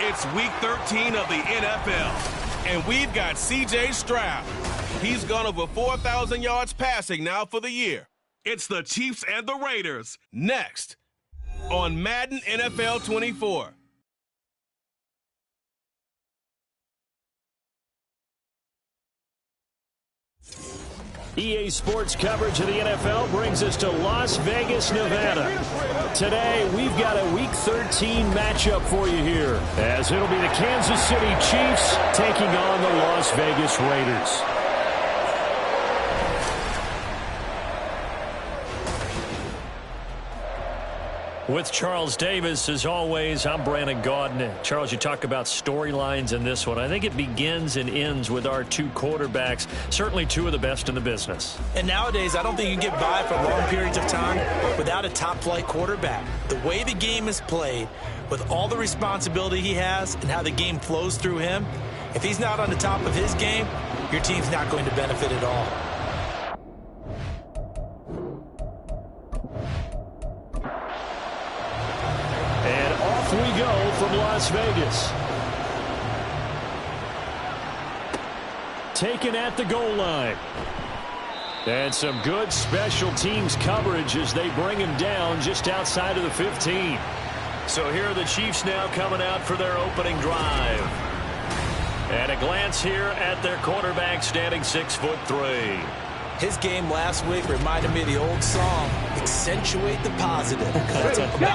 It's Week 13 of the NFL, and we've got C.J. Stroud. He's gone over 4,000 yards passing now for the year. It's the Chiefs and the Raiders next on Madden NFL 24. EA Sports coverage of the NFL brings us to Las Vegas, Nevada. Today, we've got a Week 13 matchup for you here, as it'll be the Kansas City Chiefs taking on the Las Vegas Raiders. With Charles Davis, as always, I'm Brandon Gaudin. Charles, you talk about storylines in this one. I think it begins and ends with our two quarterbacks, certainly two of the best in the business. And nowadays, I don't think you can get by for long periods of time without a top-flight quarterback. The way the game is played, with all the responsibility he has and how the game flows through him, if he's not on the top of his game, your team's not going to benefit at all. We go from Las Vegas. Taken at the goal line. And some good special teams coverage as they bring him down just outside of the 15. So here are the Chiefs now coming out for their opening drive. And a glance here at their quarterback standing 6'3". His game last week reminded me of the old song, Accentuate the Positive.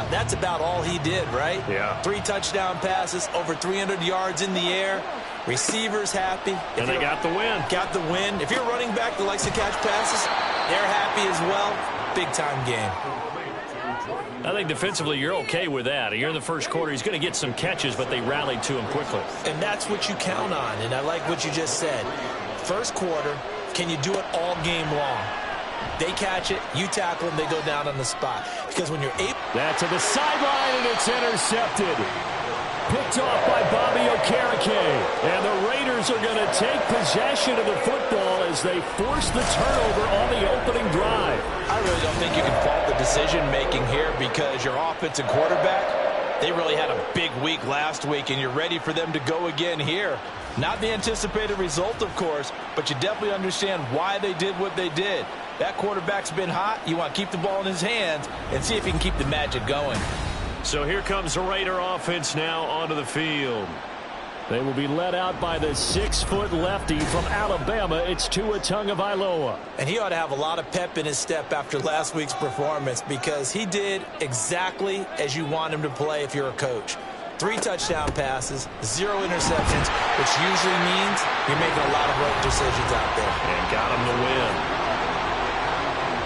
That's about all he did, right? Yeah. 3 touchdown passes, over 300 yards in the air. Receivers happy. And they got the win. Got the win. If you're running back that likes to catch passes, they're happy as well. Big-time game. I think defensively you're okay with that. You're in the first quarter. He's going to get some catches, but they rallied to him quickly. And that's what you count on, and I like what you just said. First quarter, can you do it all game long? They catch it, you tackle them, they go down on the spot. Because when you're able... That to the sideline, and it's intercepted. Picked off by Bobby Okereke. And the Raiders are going to take possession of the football as they force the turnover on the opening drive. I really don't think you can fault the decision-making here because your offensive quarterback, they really had a big week last week, and you're ready for them to go again here. Not the anticipated result, of course, but you definitely understand why they did what they did. That quarterback's been hot. You want to keep the ball in his hands and see if he can keep the magic going. So here comes the Raider offense now onto the field. They will be led out by the 6-foot lefty from Alabama. It's Tua Tagovailoa. And he ought to have a lot of pep in his step after last week's performance because he did exactly as you want him to play if you're a coach. 3 touchdown passes, 0 interceptions, which usually means you're making a lot of right decisions out there. And got him to win.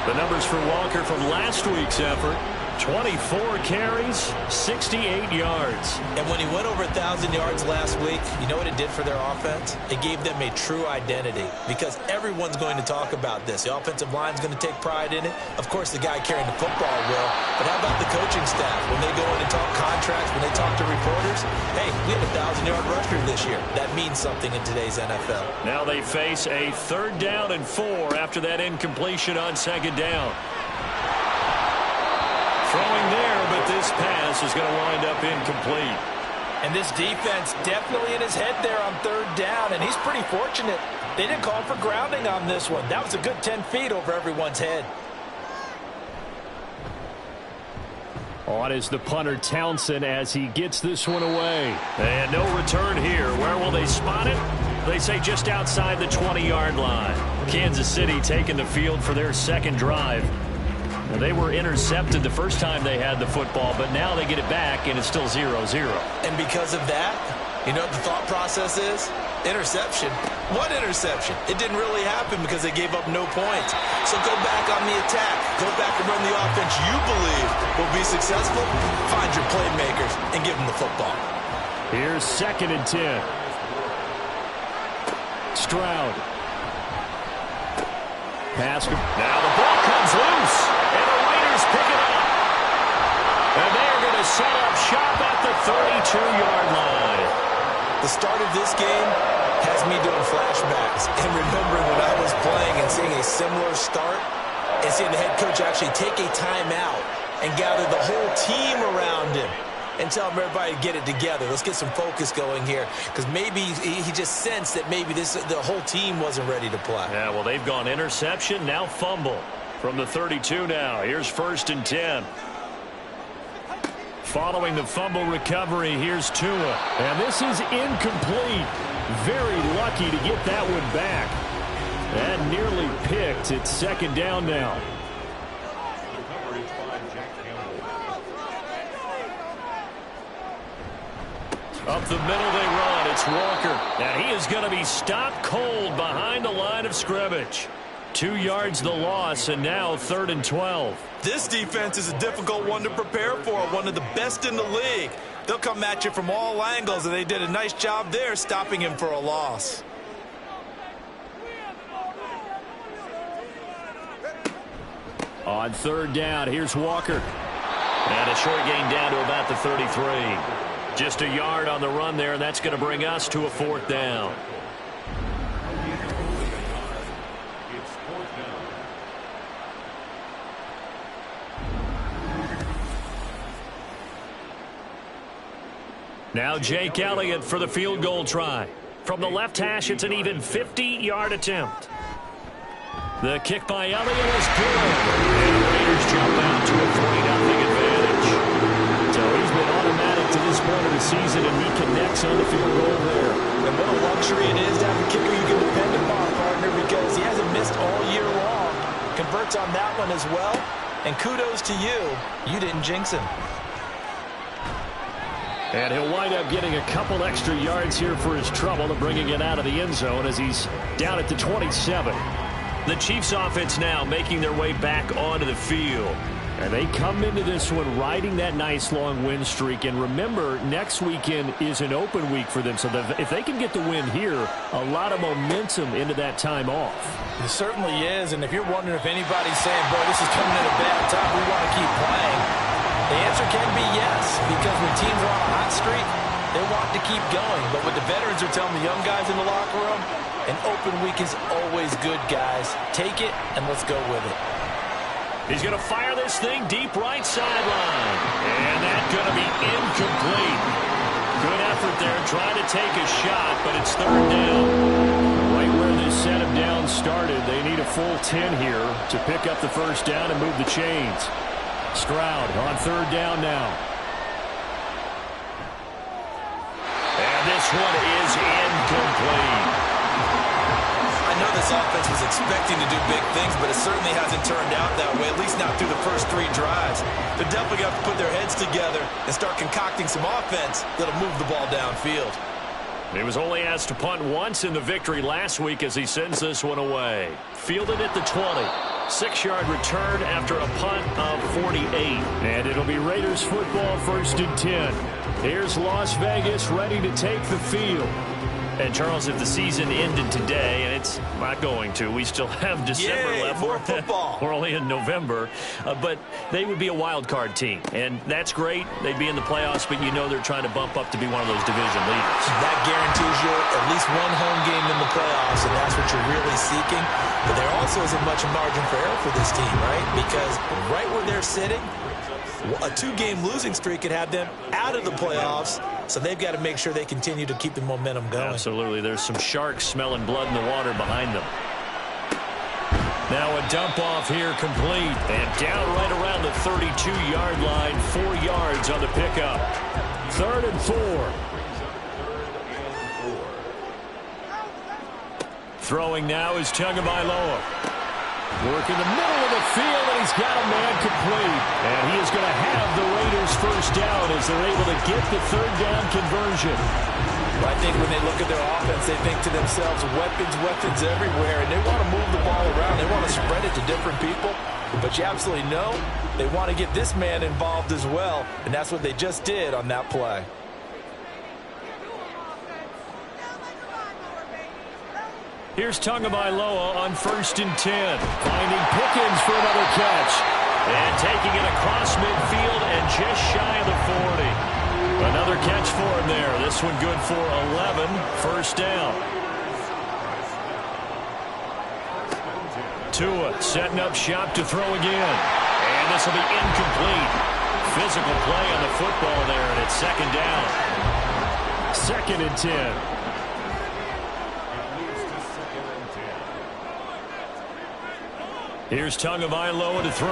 The numbers for Walker from last week's effort. 24 carries, 68 yards. And when he went over 1,000 yards last week, you know what it did for their offense? It gave them a true identity because everyone's going to talk about this. The offensive line's going to take pride in it. Of course, the guy carrying the football will. But how about the coaching staff? When they go in and talk contracts, when they talk to reporters, hey, we had a 1,000-yard rusher this year. That means something in today's NFL. Now they face a 3rd down and 4 after that incompletion on 2nd down. Throwing there, but this pass is going to wind up incomplete. And this defense definitely in his head there on 3rd down, and he's pretty fortunate. They didn't call for grounding on this one. That was a good 10 feet over everyone's head. On is the punter Townsend as he gets this one away. And no return here. Where will they spot it? They say just outside the 20-yard line. Kansas City taking the field for their 2nd drive. Now, they were intercepted the first time they had the football, but now they get it back, and it's still 0-0. And because of that, you know what the thought process is? Interception. What interception? It didn't really happen because they gave up no points. So go back on the attack. Go back and run the offense you believe will be successful. Find your playmakers and give them the football. Here's 2nd and 10. Stroud. Pass. Now the ball comes loose. And the Raiders pick it up. And they're going to set up shop at the 32-yard line. The start of this game has me doing flashbacks and remembering when I was playing and seeing a similar start and seeing the head coach actually take a timeout and gather the whole team around him and tell everybody to get it together. Let's get some focus going here, because maybe he just sensed that maybe the whole team wasn't ready to play. Yeah, well, they've gone interception, now fumble. From the 32 now, here's 1st and 10. Following the fumble recovery, here's Tua. And this is incomplete. Very lucky to get that one back. That nearly picked. It's 2nd down now. Up the middle they run. It's Walker. And he is going to be stopped cold behind the line of scrimmage. 2 yards the loss, and now 3rd and 12. This defense is a difficult one to prepare for, one of the best in the league. They'll come at you from all angles, and they did a nice job there stopping him for a loss. On 3rd down, here's Walker. And a short gain down to about the 33. Just a yard on the run there, and that's going to bring us to a 4th down. Now Jake Elliott for the field goal try. From the left hash, it's an even 50-yard attempt. The kick by Elliott is good. And the Raiders jump out to a 40-0 advantage. So he's been automatic to this point of the season, and he connects on the field goal there. And what a luxury it is to have a kicker you can depend upon, partner, because he hasn't missed all year long. Converts on that one as well. And kudos to you. You didn't jinx him. And he'll wind up getting a couple extra yards here for his trouble and bringing it out of the end zone as he's down at the 27. The Chiefs offense now making their way back onto the field. And they come into this one riding that nice long win streak. And remember, next weekend is an open week for them. So if they can get the win here, a lot of momentum into that time off. It certainly is. And if you're wondering if anybody's saying, boy, this is coming at a bad time, we want to keep playing, the answer can be yes. Because when teams are on a hot streak, they want to keep going. But what the veterans are telling the young guys in the locker room, an open week is always good, guys. Take it, and let's go with it. He's going to fire this thing deep right sideline. And that's going to be incomplete. Good effort there, trying to take a shot, but it's 3rd down. Right where this set of downs started, they need a full 10 here to pick up the 1st down and move the chains. Stroud on 3rd down now. And this one is incomplete. I know this offense was expecting to do big things, but it certainly hasn't turned out that way, at least not through the first 3 drives. They're definitely going to put their heads together and start concocting some offense that'll move the ball downfield. He was only asked to punt once in the victory last week as he sends this one away. Fielded at the 20. 6-yard return after a punt of 48. And it'll be Raiders football, 1st and 10. Here's Las Vegas ready to take the field. And, Charles, if the season ended today, and it's not going to, we still have December left. More football. We're only in November. But they would be a wild card team. And that's great. They'd be in the playoffs, but you know they're trying to bump up to be one of those division leaders. That guarantees you at least one home game in the playoffs, and that's what you're really seeking. But there also isn't much margin for error for this team, right? Because right where they're sitting, a 2-game losing streak could have them out of the playoffs. So they've got to make sure they continue to keep the momentum going. Absolutely. There's some sharks smelling blood in the water behind them. Now a dump off here complete. And down right around the 32-yard line. 4 yards on the pickup. 3rd and 4. Throwing now is Tagovailoa. Working the middle of the field, and he's got a man complete. And he is going to have the Raiders 1st down as they're able to get the 3rd down conversion. Well, I think when they look at their offense, they think to themselves, weapons everywhere, and they want to move the ball around. They want to spread it to different people. But you absolutely know they want to get this man involved as well, and that's what they just did on that play. Here's Tagovailoa on 1st and 10. Finding Pickens for another catch. And taking it across midfield and just shy of the 40. Another catch for him there. This one good for 11. 1st down. Tua setting up shop to throw again. And this will be incomplete. physical play on the football there, and it's second down. 2nd and 10. Here's Tagovailoa to throw.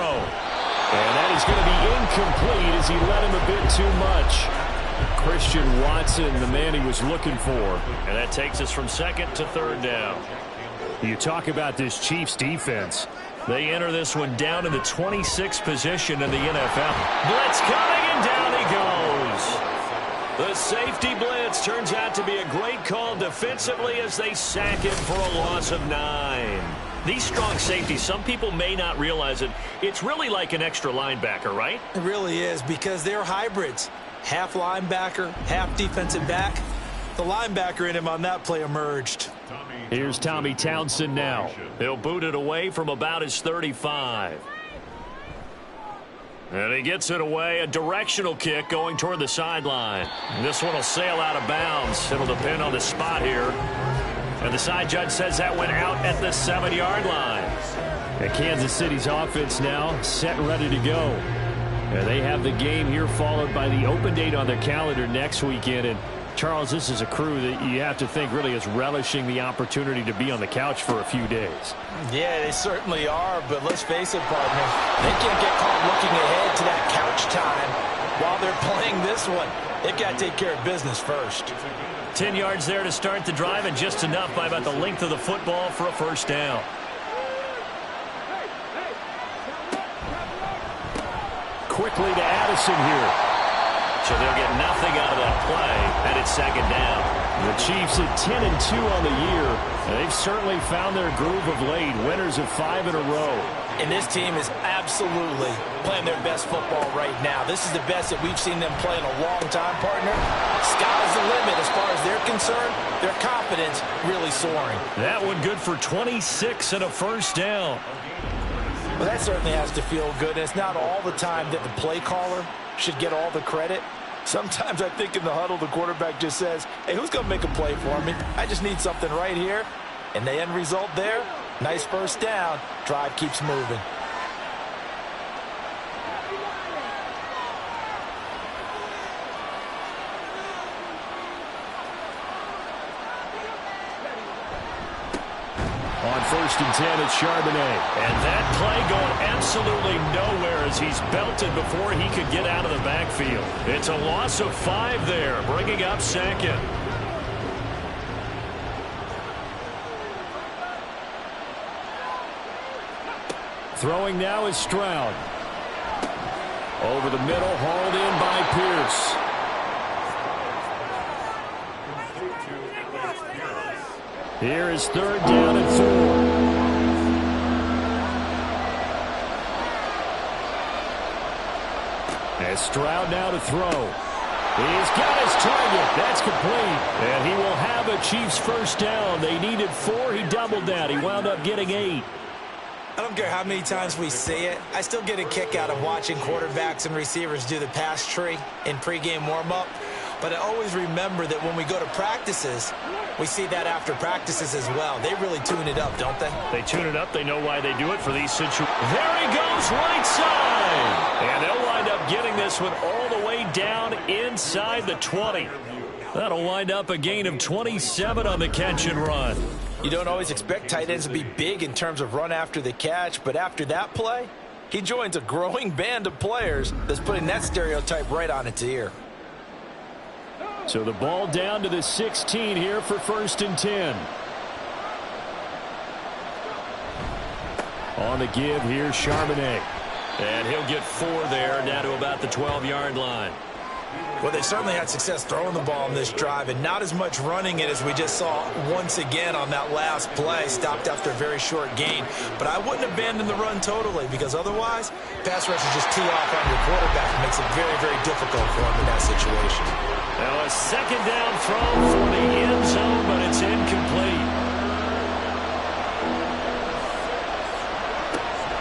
And that is going to be incomplete as he led him a bit too much. Christian Watson, the man he was looking for. And that takes us from 2nd to 3rd down. You talk about this Chiefs defense. They enter this one down in the 26th position in the NFL. Blitz coming, and down he goes. The safety blitz turns out to be a great call defensively as they sack him for a loss of 9. These strong safeties, some people may not realize it. It's really like an extra linebacker, right? It really is, because they're hybrids. Half linebacker, half defensive back. The linebacker in him on that play emerged. Here's Tommy Townsend now. He'll boot it away from about his 35. And he gets it away. A directional kick going toward the sideline. This one will sail out of bounds. It'll depend on the spot here. And the side judge says that went out at the 7-yard line. And Kansas City's offense now set and ready to go. And they have the game here followed by the open date on their calendar next weekend. And Charles, this is a crew that you have to think really is relishing the opportunity to be on the couch for a few days. Yeah, they certainly are, but let's face it, partner. They can't get caught looking ahead to that couch time while they're playing this one. They've got to take care of business first. 10 yards there to start the drive, and just enough by about the length of the football for a first down. Quickly to Addison here. So they'll get nothing out of that play, and it's second down. The Chiefs at 10-2 on the year. They've certainly found their groove of late, winners of 5 in a row. And this team is absolutely playing their best football right now. This is the best that we've seen them play in a long time, partner. Sky's the limit as far as they're concerned. Their confidence really soaring. That one good for 26 and a first down. Well, that certainly has to feel good. It's not all the time that the play caller should get all the credit. Sometimes I think in the huddle, the quarterback just says, hey, who's going to make a play for me? I just need something right here. And the end result there, nice first down. Drive keeps moving. On 1st and 10, it's Charbonnet. And that play going absolutely nowhere as he's belted before he could get out of the backfield. It's a loss of 5 there, bringing up 2nd. Throwing now is Stroud. Over the middle, hauled in by Pierce. Here is 3rd down and 4. And Stroud now to throw. He's got his target. That's complete. And he will have a Chiefs first down. They needed 4. He doubled that. He wound up getting 8. I don't care how many times we see it. I still get a kick out of watching quarterbacks and receivers do the pass tree in pregame warm-up. But I always remember that when we go to practices, we see that after practices as well. They really tune it up, don't they? They tune it up. They know why they do it for these situations. There he goes, right side. And they'll wind up getting this one all the way down inside the 20. That'll wind up a gain of 27 on the catch and run. You don't always expect tight ends to be big in terms of run after the catch, but after that play, he joins a growing band of players that's putting that stereotype right on its ear. So the ball down to the 16 here for 1st and 10. On the give, here's Charbonnet. And he'll get 4 there, down to about the 12-yard line. Well, they certainly had success throwing the ball in this drive, and not as much running it as we just saw once again on that last play. Stopped after a very short gain. But I wouldn't abandon the run totally, because otherwise, pass rushers just tee off on your quarterback. It makes it very, very difficult for him in that situation. Now a second down throw for the end zone, but it's incomplete.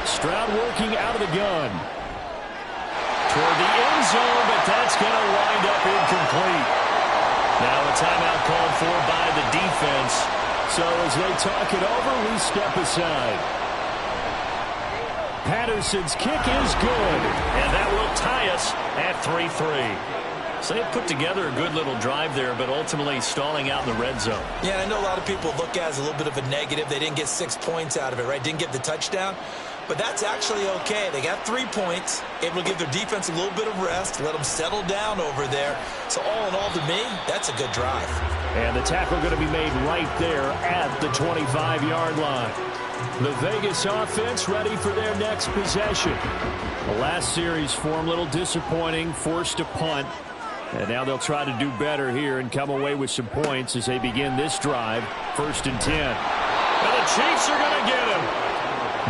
Stroud working out of the gun. Toward the end zone, but that's going to wind up incomplete. Now a timeout called for by the defense. So as they talk it over, we step aside. Patterson's kick is good. And that will tie us at 3-3. So they put together a good little drive there, but ultimately stalling out in the red zone. Yeah, I know a lot of people look at it as a little bit of a negative. They didn't get 6 points out of it, right? Didn't get the touchdown. But that's actually okay. They got 3 points, able to give their defense a little bit of rest, let them settle down over there. So all in all, to me, that's a good drive. And the tackle going to be made right there at the 25-yard line. The Vegas offense ready for their next possession. The last series for them, a little disappointing, forced to punt. And now they'll try to do better here and come away with some points as they begin this drive. 1st and 10. And the Chiefs are going to get him.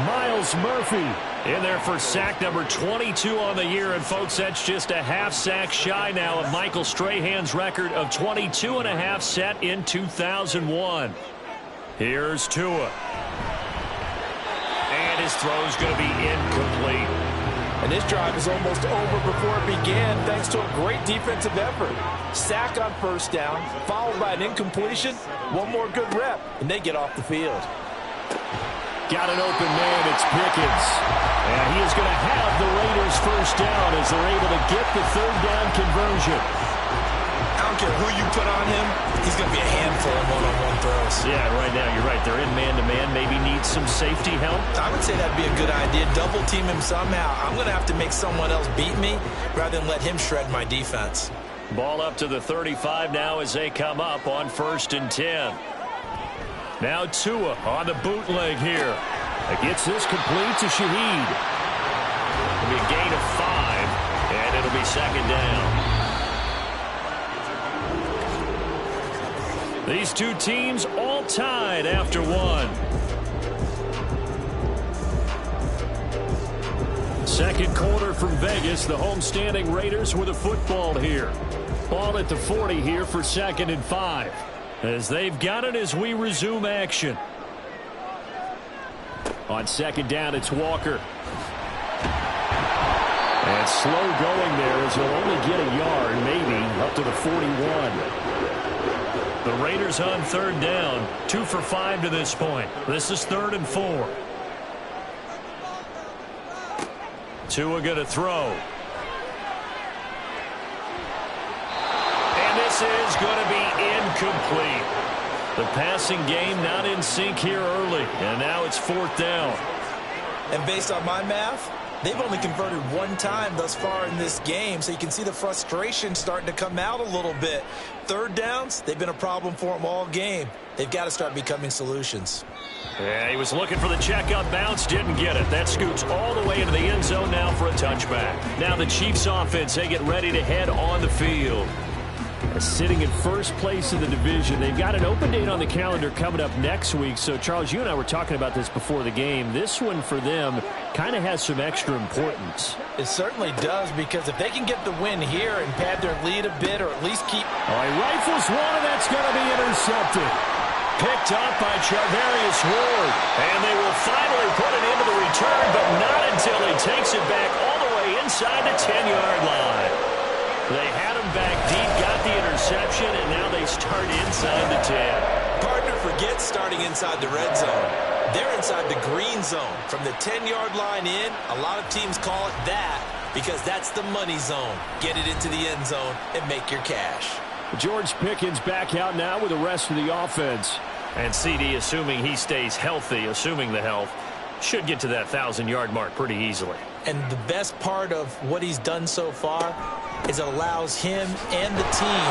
Myles Murphy in there for sack number 22 on the year. And, folks, that's just a half sack shy now of Michael Strahan's record of 22.5 set in 2001. Here's Tua. And his throw's going to be incomplete. And this drive is almost over before it began thanks to a great defensive effort. Sack on 1st down, followed by an incompletion. One more good rep, and they get off the field. Got an open man, it's Pickens. And he is going to have the Raiders 1st down as they're able to get the 3rd down conversion. I don't care who you put on him, he's going to be a handful of one-on-one throws. Yeah, right now you're right. They're in man-to-man, maybe need some safety help. I would say that'd be a good idea. Double team him somehow. I'm going to have to make someone else beat me rather than let him shred my defense. Ball up to the 35 now as they come up on 1st and 10. Now Tua on the bootleg here. Gets this complete to Shaheed. It'll be a gain of 5, and it'll be 2nd down. These two teams all tied after 1. 2nd quarter from Vegas. The homestanding Raiders with a football here. Ball at the 40 here for 2nd and 5. As they've got it as we resume action. On 2nd down, it's Walker. And slow going there as he'll only get a yard, maybe, up to the 41. The Raiders on 3rd down, 2 for 5 to this point. This is 3rd and 4. Tua going to throw. And this is going to be incomplete. The passing game not in sync here early, and now it's 4th down. And based on my math, they've only converted 1 time thus far in this game, so you can see the frustration starting to come out a little bit. 3rd downs, they've been a problem for them all game. They've got to start becoming solutions. Yeah, he was looking for the check-up bounce, didn't get it. That scoots all the way into the end zone now for a touchback. Now the Chiefs offense, they get ready to head on the field. Sitting in 1st place in the division. They've got an open date on the calendar coming up next week. So, Charles, you and I were talking about this before the game. This one for them kind of has some extra importance. It certainly does, because if they can get the win here and pad their lead a bit, or at least keep... All right, rifles one, and that's going to be intercepted. Picked up by Charvarius Ward. And they will finally put it into the return, but not until he takes it back all the way inside the 10-yard line. They had him back deep, got the interception, and now they start inside the 10. Partner forgets starting inside the red zone. They're inside the green zone. From the 10-yard line in, a lot of teams call it that because that's the money zone. Get it into the end zone and make your cash. George Pickens back out now with the rest of the offense. And CD, assuming he stays healthy, assuming the health, should get to that 1,000-yard mark pretty easily. And the best part of what he's done so far is it allows him and the team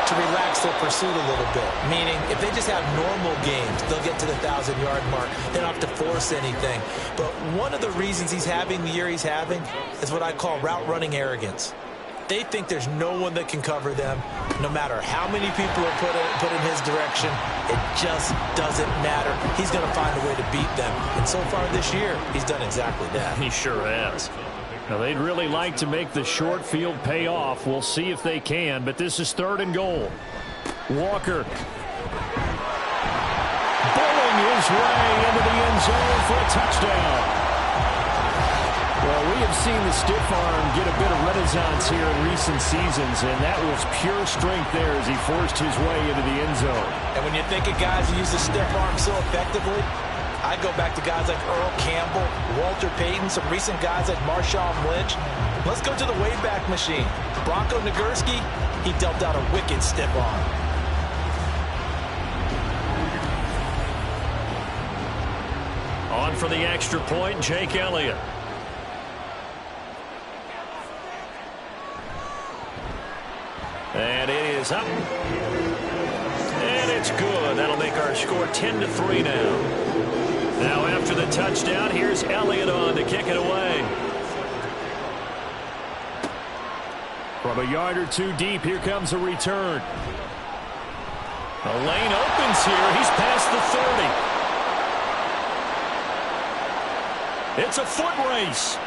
to relax their pursuit a little bit. Meaning, if they just have normal games, they'll get to the 1,000-yard mark. They don't have to force anything. But one of the reasons he's having the year he's having is what I call route running arrogance. They think there's no one that can cover them. No matter how many people are put in his direction, it just doesn't matter. He's going to find a way to beat them. And so far this year, he's done exactly that. He sure has. Now, they'd really like to make the short field pay off. We'll see if they can, but this is 3rd and goal. Walker bowling his way into the end zone for a touchdown. Well, we have seen the stiff arm get a bit of renaissance here in recent seasons, and that was pure strength there as he forced his way into the end zone. And when you think of guys who use the stiff arm so effectively, I go back to guys like Earl Campbell, Walter Payton, some recent guys like Marshawn Lynch. Let's go to the Wayback Machine. Bronco Nagurski, he dealt out a wicked stiff arm. On for the extra point, Jake Elliott. And it is up. And it's good. That'll make our score 10-3 now. Now after the touchdown, here's Elliott on to kick it away. From a yard or two deep, here comes a return. The lane opens here. He's past the 30. It's a foot race.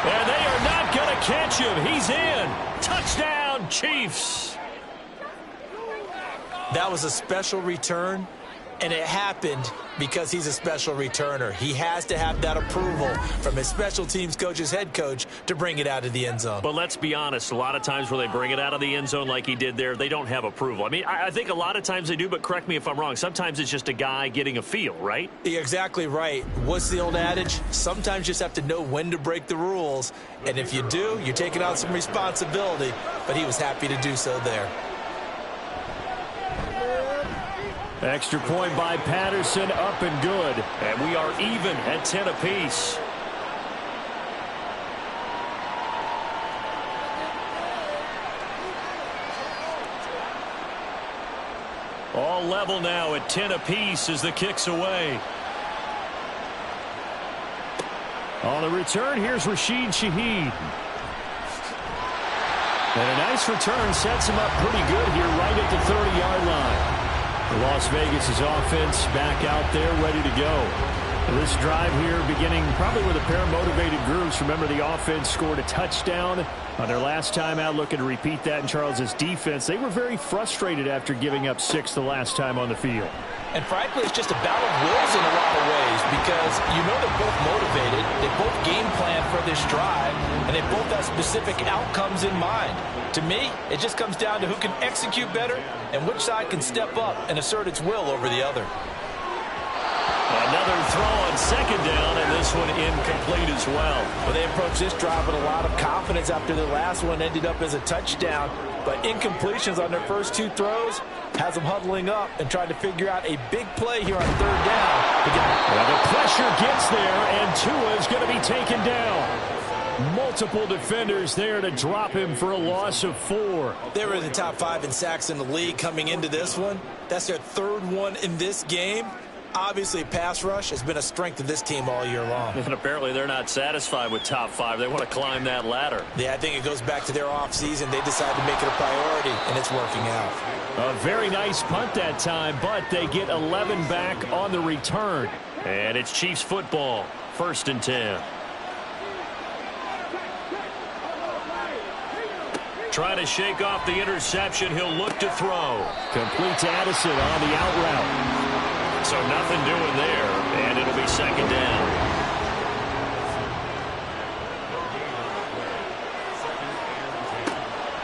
And they are not going to catch him. He's in. Touchdown, Chiefs. That was a special return, and it happened because he's a special returner. He has to have that approval from his special teams coach's head coach to bring it out of the end zone. But let's be honest, a lot of times where they bring it out of the end zone like he did there, they don't have approval. I mean, I think a lot of times they do, but correct me if I'm wrong. Sometimes it's just a guy getting a feel, right? You're exactly right. What's the old adage? Sometimes you just have to know when to break the rules, and if you do, you're taking on some responsibility, but he was happy to do so there. Extra point by Patterson, up and good. And we are even at 10 apiece. All level now at 10 apiece as the kick's away. On the return, here's Rashid Shaheed. And a nice return sets him up pretty good here right at the 30-yard line. Las Vegas' offense back out there, ready to go. This drive here beginning probably with a pair of motivated groups. Remember, the offense scored a touchdown on their last time out, looking to repeat that in Charles' defense. They were very frustrated after giving up 6 the last time on the field. And frankly, it's just a battle of wills in a lot of ways because you know they're both motivated, they both game plan for this drive, and they both have specific outcomes in mind. To me, it just comes down to who can execute better and which side can step up and assert its will over the other. Another throw on second down, and this one incomplete as well. Well, they approached this drive with a lot of confidence after the last one ended up as a touchdown. But incompletions on their first 2 throws has them huddling up and trying to figure out a big play here on third down. Well, the pressure gets there, and Tua is going to be taken down. Multiple defenders there to drop him for a loss of 4. They were in the top 5 in sacks in the league coming into this one. That's their 3rd one in this game. Obviously, pass rush has been a strength of this team all year long. And apparently they're not satisfied with top 5. They want to climb that ladder. Yeah, I think it goes back to their offseason. They decided to make it a priority, and it's working out. A very nice punt that time, but they get 11 back on the return. And it's Chiefs football, 1st and 10. Trying to shake off the interception. He'll look to throw. Complete to Addison on the out route. So nothing doing there, and it'll be 2nd down.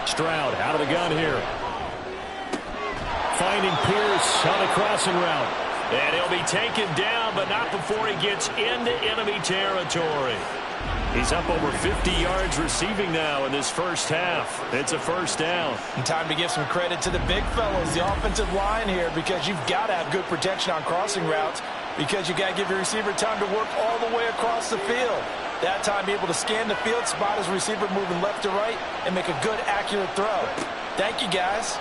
Stroud out of the gun here. Finding Pierce on a crossing route. And he'll be taken down, but not before he gets into enemy territory. He's up over 50 yards receiving now in this first half. It's a 1st down. And time to give some credit to the big fellows, the offensive line here, because you've got to have good protection on crossing routes because you've got to give your receiver time to work all the way across the field. That time, be able to scan the field, spot his receiver moving left to right, and make a good, accurate throw. Thank you, guys.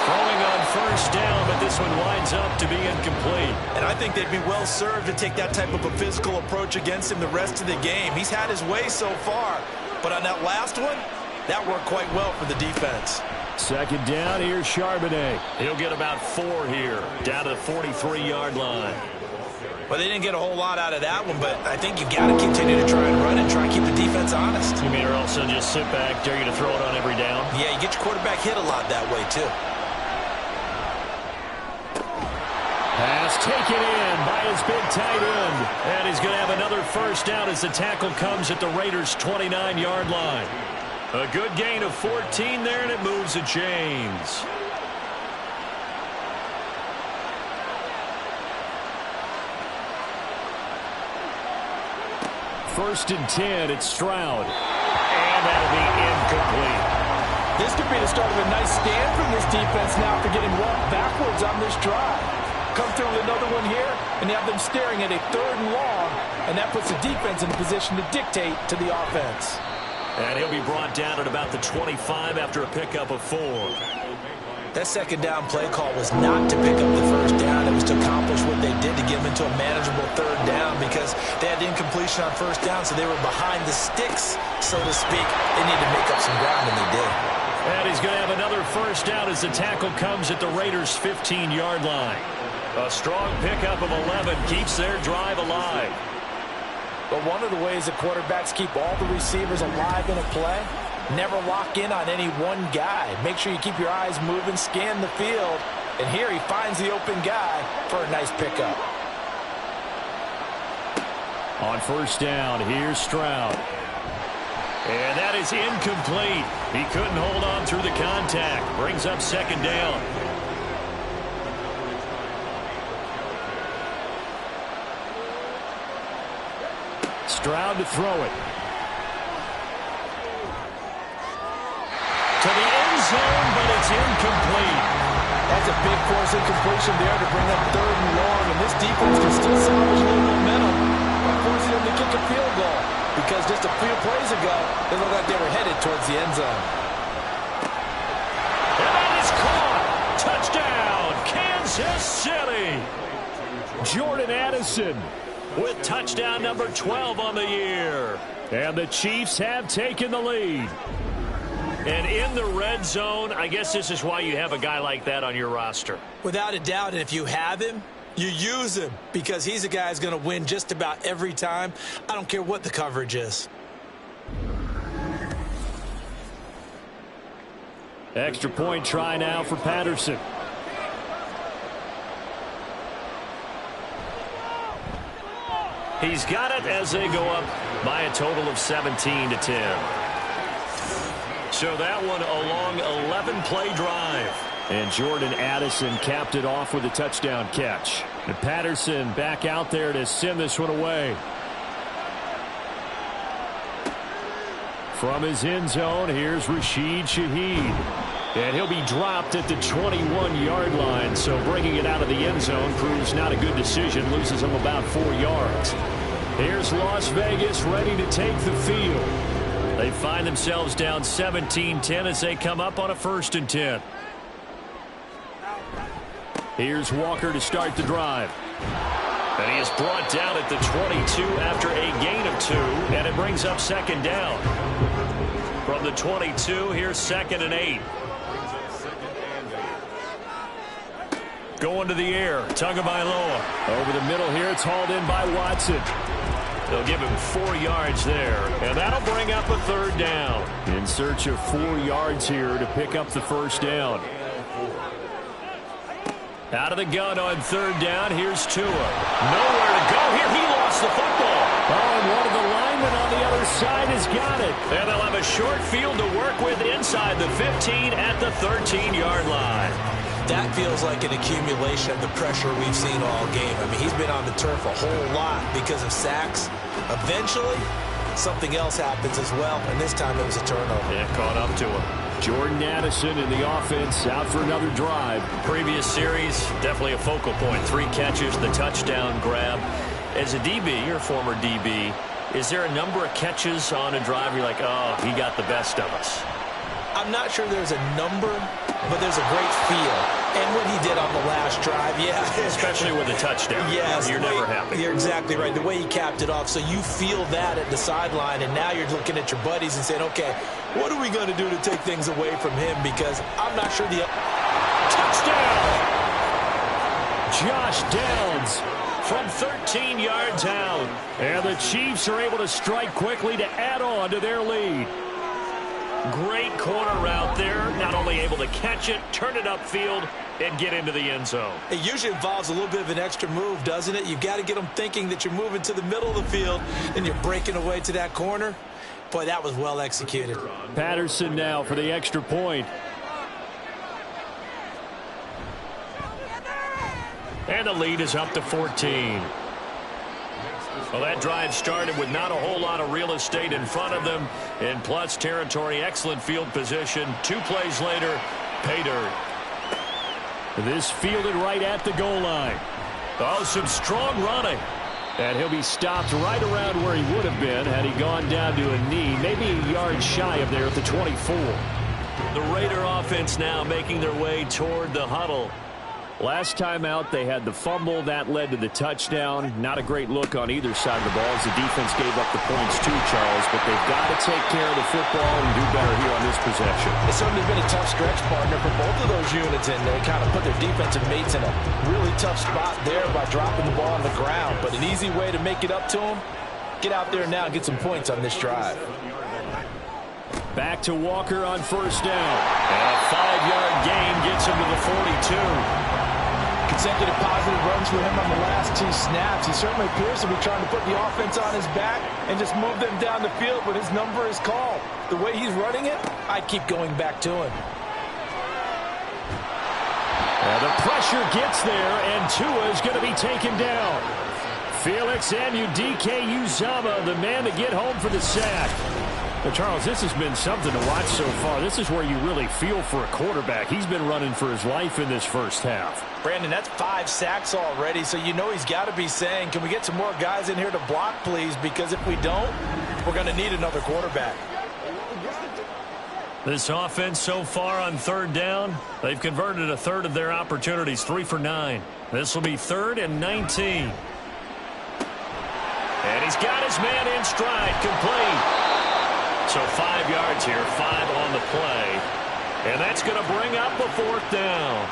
Throwing on 1st down, but this one winds up to be incomplete. And I think they'd be well served to take that type of a physical approach against him the rest of the game. He's had his way so far, but on that last one, that worked quite well for the defense. 2nd down, here's Charbonnet. He'll get about 4 here, down to the 43-yard line. Well, they didn't get a whole lot out of that one, but I think you've got to continue to try and run and try and keep the defense honest. You mean or else they'll just sit back, dare you to throw it on every down? Yeah, you get your quarterback hit a lot that way, too. Pass taken in by his big tight end. And he's going to have another 1st down as the tackle comes at the Raiders' 29-yard line. A good gain of 14 there, and it moves the chains. 1st and 10. It's Stroud. And that'll be incomplete. This could be the start of a nice stand from this defense now for getting walked backwards on this drive. Come through with another one here, and you have them staring at a 3rd and long, and that puts the defense in a position to dictate to the offense. And he'll be brought down at about the 25 after a pickup of 4. That 2nd down play call was not to pick up the 1st down. It was to accomplish what they did to get them into a manageable 3rd down because they had incompletion on 1st down, so they were behind the sticks, so to speak. They needed to make up some ground, and they did. And he's going to have another 1st down as the tackle comes at the Raiders' 15-yard line. A strong pickup of 11 keeps their drive alive. But one of the ways that quarterbacks keep all the receivers alive in a play, never lock in on any one guy. Make sure you keep your eyes moving, scan the field. And here he finds the open guy for a nice pickup. On 1st down, here's Stroud. And that is incomplete. He couldn't hold on through the contact. Brings up 2nd down. Stroud to throw it. To the end zone, but it's incomplete. That's a big force incompletion there to bring up 3rd and long, and this defense can still salvage a little momentum by forcing them to kick a field goal because just a few plays ago, they looked like they were headed towards the end zone. And that is caught. Touchdown, Kansas City. Jordan Addison with touchdown number 12 on the year. And the Chiefs have taken the lead. And in the red zone, I guess this is why you have a guy like that on your roster. Without a doubt, and if you have him, you use him because he's a guy who's going to win just about every time. I don't care what the coverage is. Extra point try now for Patterson. He's got it as they go up by a total of 17-10. So that one a long 11-play drive. And Jordan Addison capped it off with a touchdown catch. And Patterson back out there to send this one away. From his end zone, here's Rashid Shaheed. And he'll be dropped at the 21-yard line, so bringing it out of the end zone proves not a good decision, loses him about 4 yards. Here's Las Vegas ready to take the field. They find themselves down 17-10 as they come up on a 1st and 10. Here's Walker to start the drive. And he is brought down at the 22 after a gain of 2, and it brings up 2nd down. From the 22, here's 2nd and 8. Going to the air, Tagovailoa. Over the middle here, it's hauled in by Watson. They'll give him 4 yards there, and that'll bring up a 3rd down. In search of 4 yards here to pick up the 1st down. Out of the gun on 3rd down, here's Tua. Nowhere to go here, he lost the football. Oh, and one of the linemen on the other side has got it. And they'll have a short field to work with inside the 15 at the 13-yard line. That feels like an accumulation of the pressure we've seen all game. I mean, he's been on the turf a whole lot because of sacks. Eventually, something else happens as well, and this time it was a turnover. Yeah, caught up to him. Jordan Addison in the offense, out for another drive. Previous series, definitely a focal point. 3 catches, the touchdown grab. As a DB, you're a former DB, is there a number of catches on a drive you're like, oh, he got the best of us? I'm not sure there's a number, but there's a great feel. And what he did on the last drive, yeah. Especially with a touchdown. Yes. You're never happy. You're exactly right. The way he capped it off. So you feel that at the sideline, and now you're looking at your buddies and saying, okay, what are we going to do to take things away from him? Because I'm not sure the... Touchdown! Josh Downs from 13 yards out. And the Chiefs are able to strike quickly to add on to their lead. Great corner route there. Not only able to catch it, turn it upfield, and get into the end zone. It usually involves a little bit of an extra move, doesn't it? You've got to get them thinking that you're moving to the middle of the field and you're breaking away to that corner. Boy, that was well executed. Patterson now for the extra point. And the lead is up to 14. Well, that drive started with not a whole lot of real estate in front of them. In plus territory, excellent field position. 2 plays later, pay dirt. This fielded right at the goal line. Oh, some strong running. And he'll be stopped right around where he would have been had he gone down to a knee, maybe a yard shy of there at the 24. The Raider offense now making their way toward the huddle. Last time out, they had the fumble. That led to the touchdown. Not a great look on either side of the ball as the defense gave up the points too, Charles. But they've got to take care of the football and do better here on this possession. It's certainly been a tough stretch, partner, for both of those units, and they kind of put their defensive mates in a really tough spot there by dropping the ball on the ground. But an easy way to make it up to them, get out there now and get some points on this drive. Back to Walker on first down. And a 5-yard gain gets him to the 42. Consecutive positive runs for him on the last 2 snaps. He certainly appears to be trying to put the offense on his back and just move them down the field when his number is called. The way he's running it, I keep going back to him. And the pressure gets there, and Tua is going to be taken down. Felix Anudike-Uzomah, the man to get home for the sack. Well, Charles, this has been something to watch so far. This is where you really feel for a quarterback. He's been running for his life in this first half. Brandon, that's 5 sacks already, so you know he's got to be saying, can we get some more guys in here to block, please? Because if we don't, we're going to need another quarterback. This offense so far on third down, they've converted a third of their opportunities, 3 for 9. This will be 3rd and 19. And he's got his man in stride, complete. So 5 yards here, 5 on the play. And that's going to bring up a 4th down.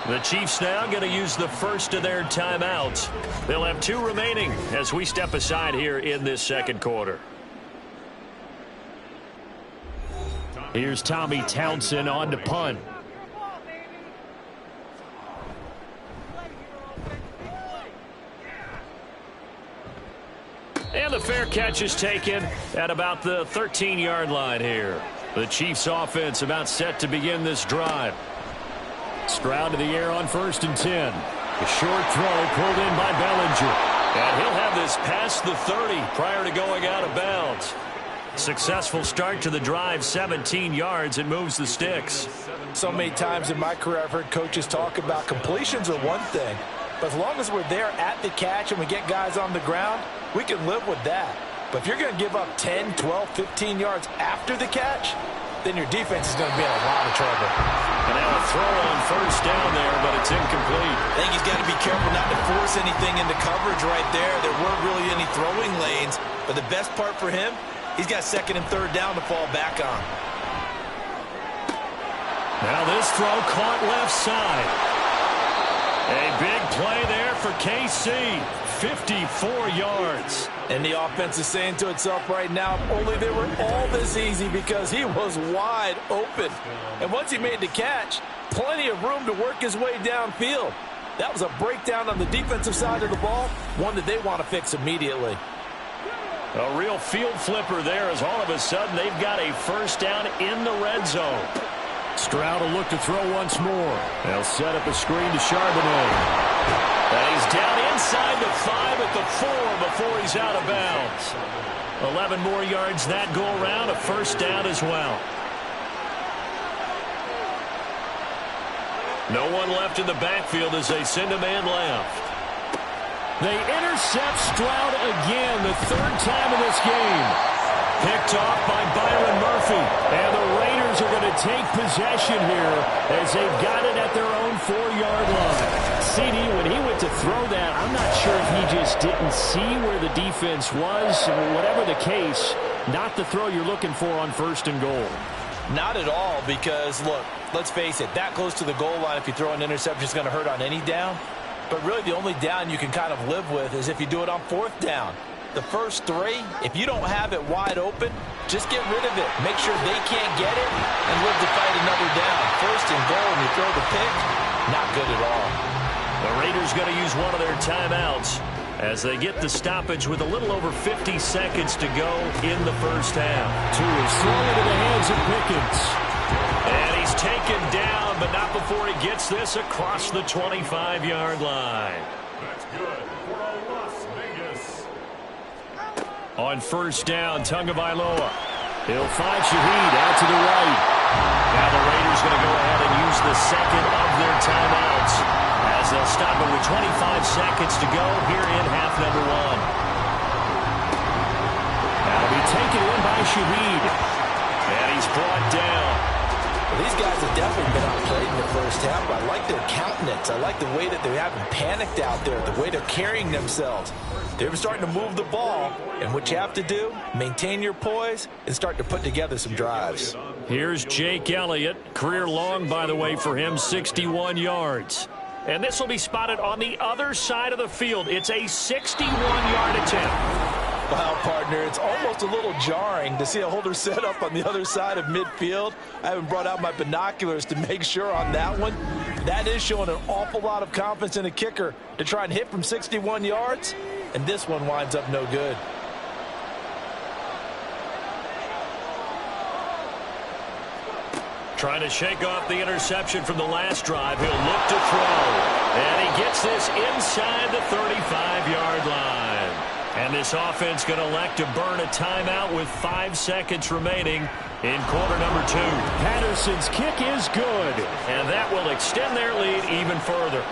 The Chiefs now going to use the first of their timeouts. They'll have 2 remaining as we step aside here in this second quarter. Here's Tommy Townsend on to punt. And the fair catch is taken at about the 13-yard line here. The Chiefs offense about set to begin this drive. Stroud to the air on 1st and 10. A short throw pulled in by Bellinger. And he'll have this past the 30 prior to going out of bounds. Successful start to the drive, 17 yards, and moves the sticks. So many times in my career I've heard coaches talk about completions are one thing. But as long as we're there at the catch and we get guys on the ground, we can live with that. But if you're going to give up 10, 12, 15 yards after the catch, then your defense is going to be in a lot of trouble. And now a throw on first down there, but it's incomplete. I think he's got to be careful not to force anything into coverage right there. There weren't really any throwing lanes. But the best part for him, he's got 2nd and 3rd down to fall back on. Now this throw caught left side. A big play there for KC. 54 yards. And the offense is saying to itself right now, only they were all this easy because he was wide open. And once he made the catch, plenty of room to work his way downfield. That was a breakdown on the defensive side of the ball, one that they want to fix immediately. A real field flipper there as all of a sudden they've got a first down in the red zone. Stroud will look to throw once more. They'll set up a screen to Charbonnet. And he's down inside the 5 at the 4 before he's out of bounds. 11 more yards that go around, a first down as well. No one left in the backfield as they send a man left. They intercept Stroud again, the 3rd time in this game. Picked off by Byron Murphy. And the Raiders are going to take possession here as they've got it at their own 4-yard line. CD, when he went to throw that, I'm not sure if he just didn't see where the defense was. Whatever the case, not the throw you're looking for on 1st and goal. Not at all because, look, let's face it, that close to the goal line, if you throw an interception, it's going to hurt on any down. But really the only down you can kind of live with is if you do it on 4th down. The first 3, if you don't have it wide open, just get rid of it. Make sure they can't get it and live to fight another down. 1st and goal and you throw the pick, not good at all. The Raiders going to use one of their timeouts as they get the stoppage with a little over 50 seconds to go in the first half. Tua is thrown into the hands of Pickens. And he's taken down, but not before he gets this across the 25-yard line. On first down, Tagovailoa. He'll find Shaheed out to the right. Now the Raiders going to go ahead and use the second of their timeouts as they'll stop it with 25 seconds to go here in half number one. That'll be taken in by Shaheed. And he's brought down. Well, these guys have definitely been outplayed in the first half, but I like their countenance. I like the way that they haven't panicked out there, the way they're carrying themselves. They're starting to move the ball, and what you have to do, maintain your poise and start to put together some drives. Here's Jake Elliott. Career long, by the way, for him, 61 yards. And this will be spotted on the other side of the field. It's a 61-yard attempt. Wow, partner, it's almost a little jarring to see a holder set up on the other side of midfield. I haven't brought out my binoculars to make sure on that one. That is showing an awful lot of confidence in a kicker to try and hit from 61 yards, and this one winds up no good. Trying to shake off the interception from the last drive. He'll look to throw. And he gets this inside the 35-yard line. And this offense going to elect to burn a timeout with 5 seconds remaining in quarter number 2. Patterson's kick is good. And that will extend their lead even further.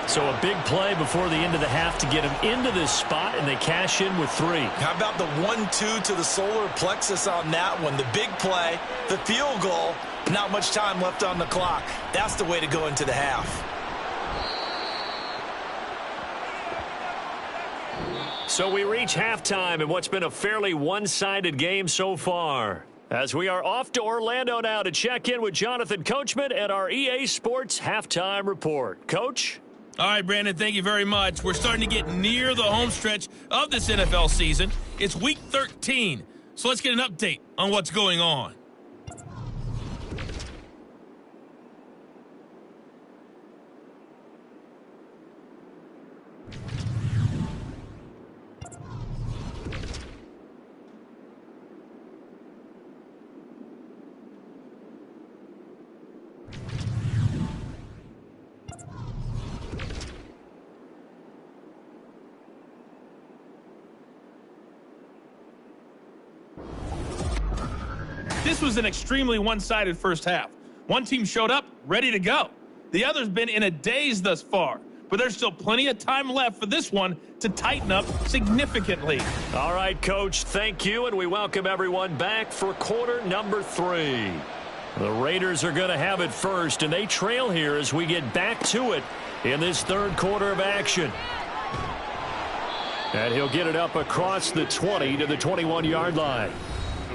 So a big play before the end of the half to get them into this spot, and they cash in with 3. How about the 1-2 to the solar plexus on that one? The big play, the field goal, not much time left on the clock. That's the way to go into the half. So we reach halftime in what's been a fairly one-sided game so far. As we are off to Orlando now to check in with Jonathan Coachman and our EA Sports Halftime Report. Coach? All right, Brandon, thank you very much. We're starting to get near the home stretch of this NFL season. It's Week 13, so let's get an update on what's going on. This was an extremely one-sided first half. One team showed up ready to go. The other's been in a daze thus far, but there's still plenty of time left for this one to tighten up significantly. All right, Coach, thank you, and we welcome everyone back for quarter number 3. The Raiders are going to have it first, and they trail here as we get back to it in this third quarter of action. And he'll get it up across the 20 to the 21-yard line.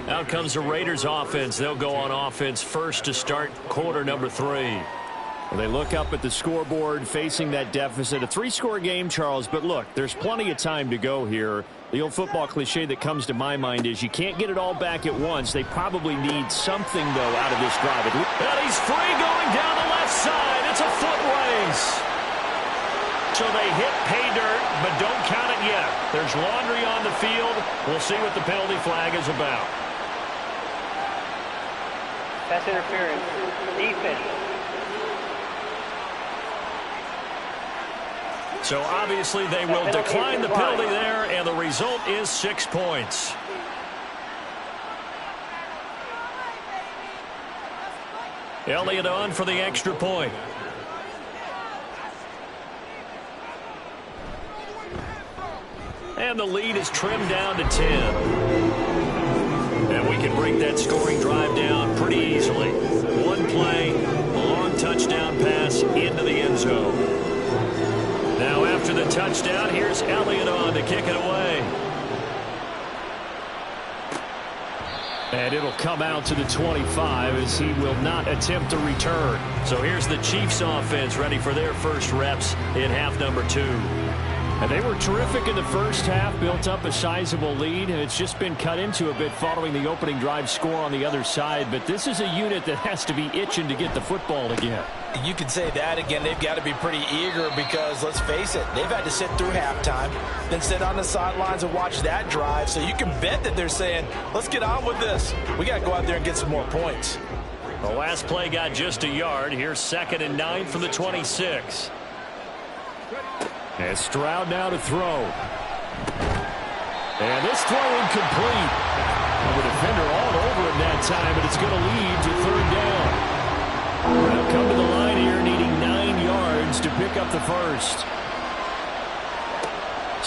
Out comes the Raiders offense. They'll go on offense first to start quarter number 3. Well, they look up at the scoreboard facing that deficit. A 3-score game, Charles, but look, there's plenty of time to go here. The old football cliche that comes to my mind is you can't get it all back at once. They probably need something, though, out of this drive. And he's free going down the left side. It's a foot race. So they hit pay dirt, but don't count it yet. There's laundry on the field. We'll see what the penalty flag is about. Pass interference. Defense. So obviously they will decline the penalty there, and the result is 6 points. Elliott on for the extra point. And the lead is trimmed down to 10. And we can break that scoring drive down pretty easily. One play, a long touchdown pass into the end zone. Now after the touchdown, here's Elliott on to kick it away. And it'll come out to the 25 as he will not attempt to return. So here's the Chiefs offense ready for their first reps in half number 2. And they were terrific in the first half, built up a sizable lead, and it's just been cut into a bit following the opening drive score on the other side. But this is a unit that has to be itching to get the football again. You could say that again. They've got to be pretty eager because, let's face it, they've had to sit through halftime, then sit on the sidelines and watch that drive. So you can bet that they're saying, let's get on with this. We got to go out there and get some more points. The last play got just a yard. Here's 2nd and 9 from the 26. And Stroud now to throw. And this throw incomplete. And the defender all over him that time, but it's going to lead to third down. They'll come to the line here needing 9 yards to pick up the first.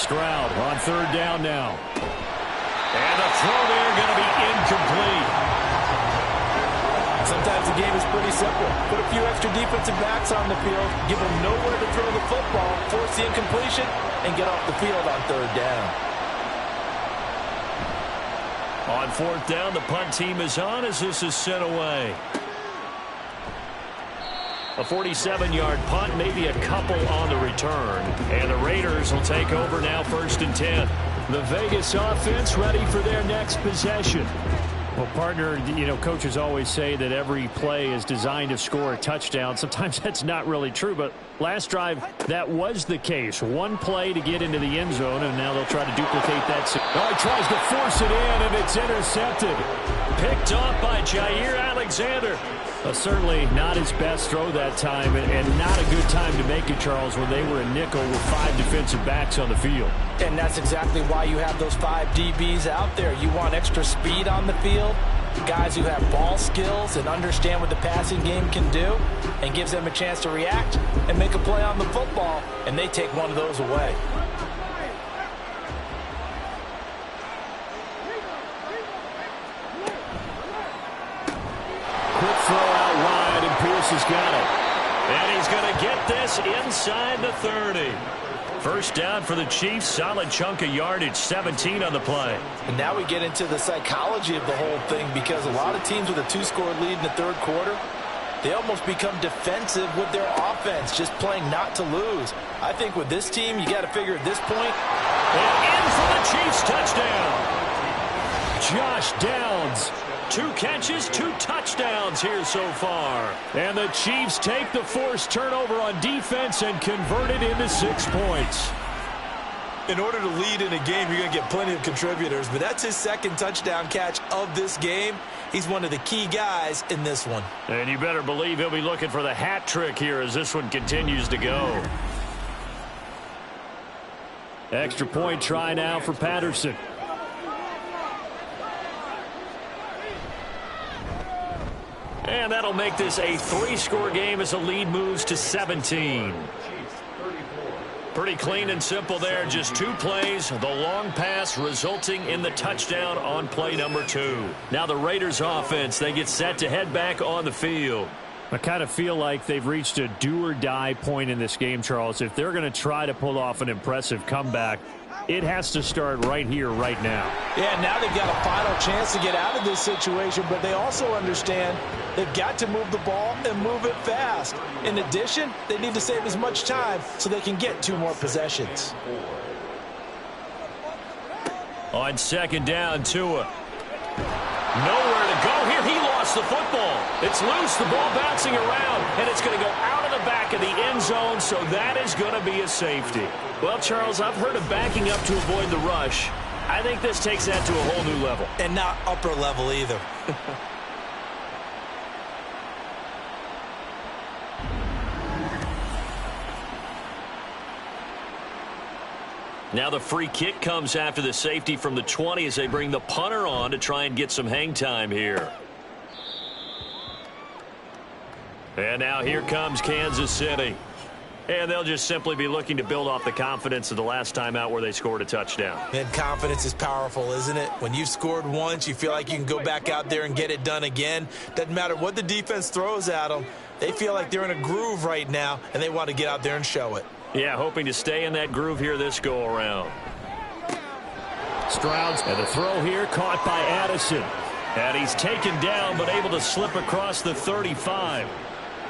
Stroud on third down now. And the throw there going to be incomplete. Sometimes the game is pretty simple. Put a few extra defensive backs on the field, give them nowhere to throw the football, force the incompletion, and get off the field on third down. On fourth down, the punt team is on as this is sent away. A 47-yard punt, maybe a couple on the return. And the Raiders will take over now, 1st and 10. The Vegas offense ready for their next possession. Well, partner, you know, coaches always say that every play is designed to score a touchdown. Sometimes that's not really true, but last drive, that was the case. One play to get into the end zone, and now they'll try to duplicate that. Oh, he tries to force it in, and it's intercepted. Picked off by Jair Alexander. Certainly not his best throw that time, and not a good time to make it, Charles, when they were a nickel with 5 defensive backs on the field. And that's exactly why you have those 5 DBs out there. You want extra speed on the field, guys who have ball skills and understand what the passing game can do, and gives them a chance to react and make a play on the football, and they take one of those away. Quick throw out wide, and Pierce has got it. And he's going to get this inside the 30. First down for the Chiefs. Solid chunk of yardage, 17 on the play. And now we get into the psychology of the whole thing, because a lot of teams with a 2-score lead in the third quarter, they almost become defensive with their offense, just playing not to lose. I think with this team, you got to figure at this point. And in for the Chiefs touchdown. Josh Downs. 2 catches, 2 touchdowns here so far. And the Chiefs take the forced turnover on defense and convert it into 6 points. In order to lead in a game, you're going to get plenty of contributors, but that's his 2nd touchdown catch of this game. He's one of the key guys in this one. And you better believe he'll be looking for the hat trick here as this one continues to go. Extra point try now for Patterson. And that'll make this a 3-score game as the lead moves to 17. Pretty clean and simple there. Just 2 plays. The long pass resulting in the touchdown on play number 2. Now the Raiders offense, they get set to head back on the field. I kind of feel like they've reached a do-or-die point in this game, Charles. If they're going to try to pull off an impressive comeback, it has to start right here, right now. Yeah, now they've got a final chance to get out of this situation, but they also understand they've got to move the ball and move it fast. In addition, they need to save as much time so they can get 2 more possessions. On 2nd down, Tua. Nowhere to go here. He lost the football. It's loose. The ball bouncing around, and it's going to go out of the back of the end zone, so that is going to be a safety. Well, Charles, I've heard of backing up to avoid the rush. I think this takes that to a whole new level. And not upper level either. Now the free kick comes after the safety from the 20 as they bring the punter on to try and get some hang time here. And now here comes Kansas City. And they'll just simply be looking to build off the confidence of the last time out where they scored a touchdown. And confidence is powerful, isn't it? When you've scored once, you feel like you can go back out there and get it done again. Doesn't matter what the defense throws at them. They feel like they're in a groove right now, and they want to get out there and show it. Yeah, hoping to stay in that groove here this go-around. Stroud, and the throw here caught by Addison. And he's taken down, but able to slip across the 35.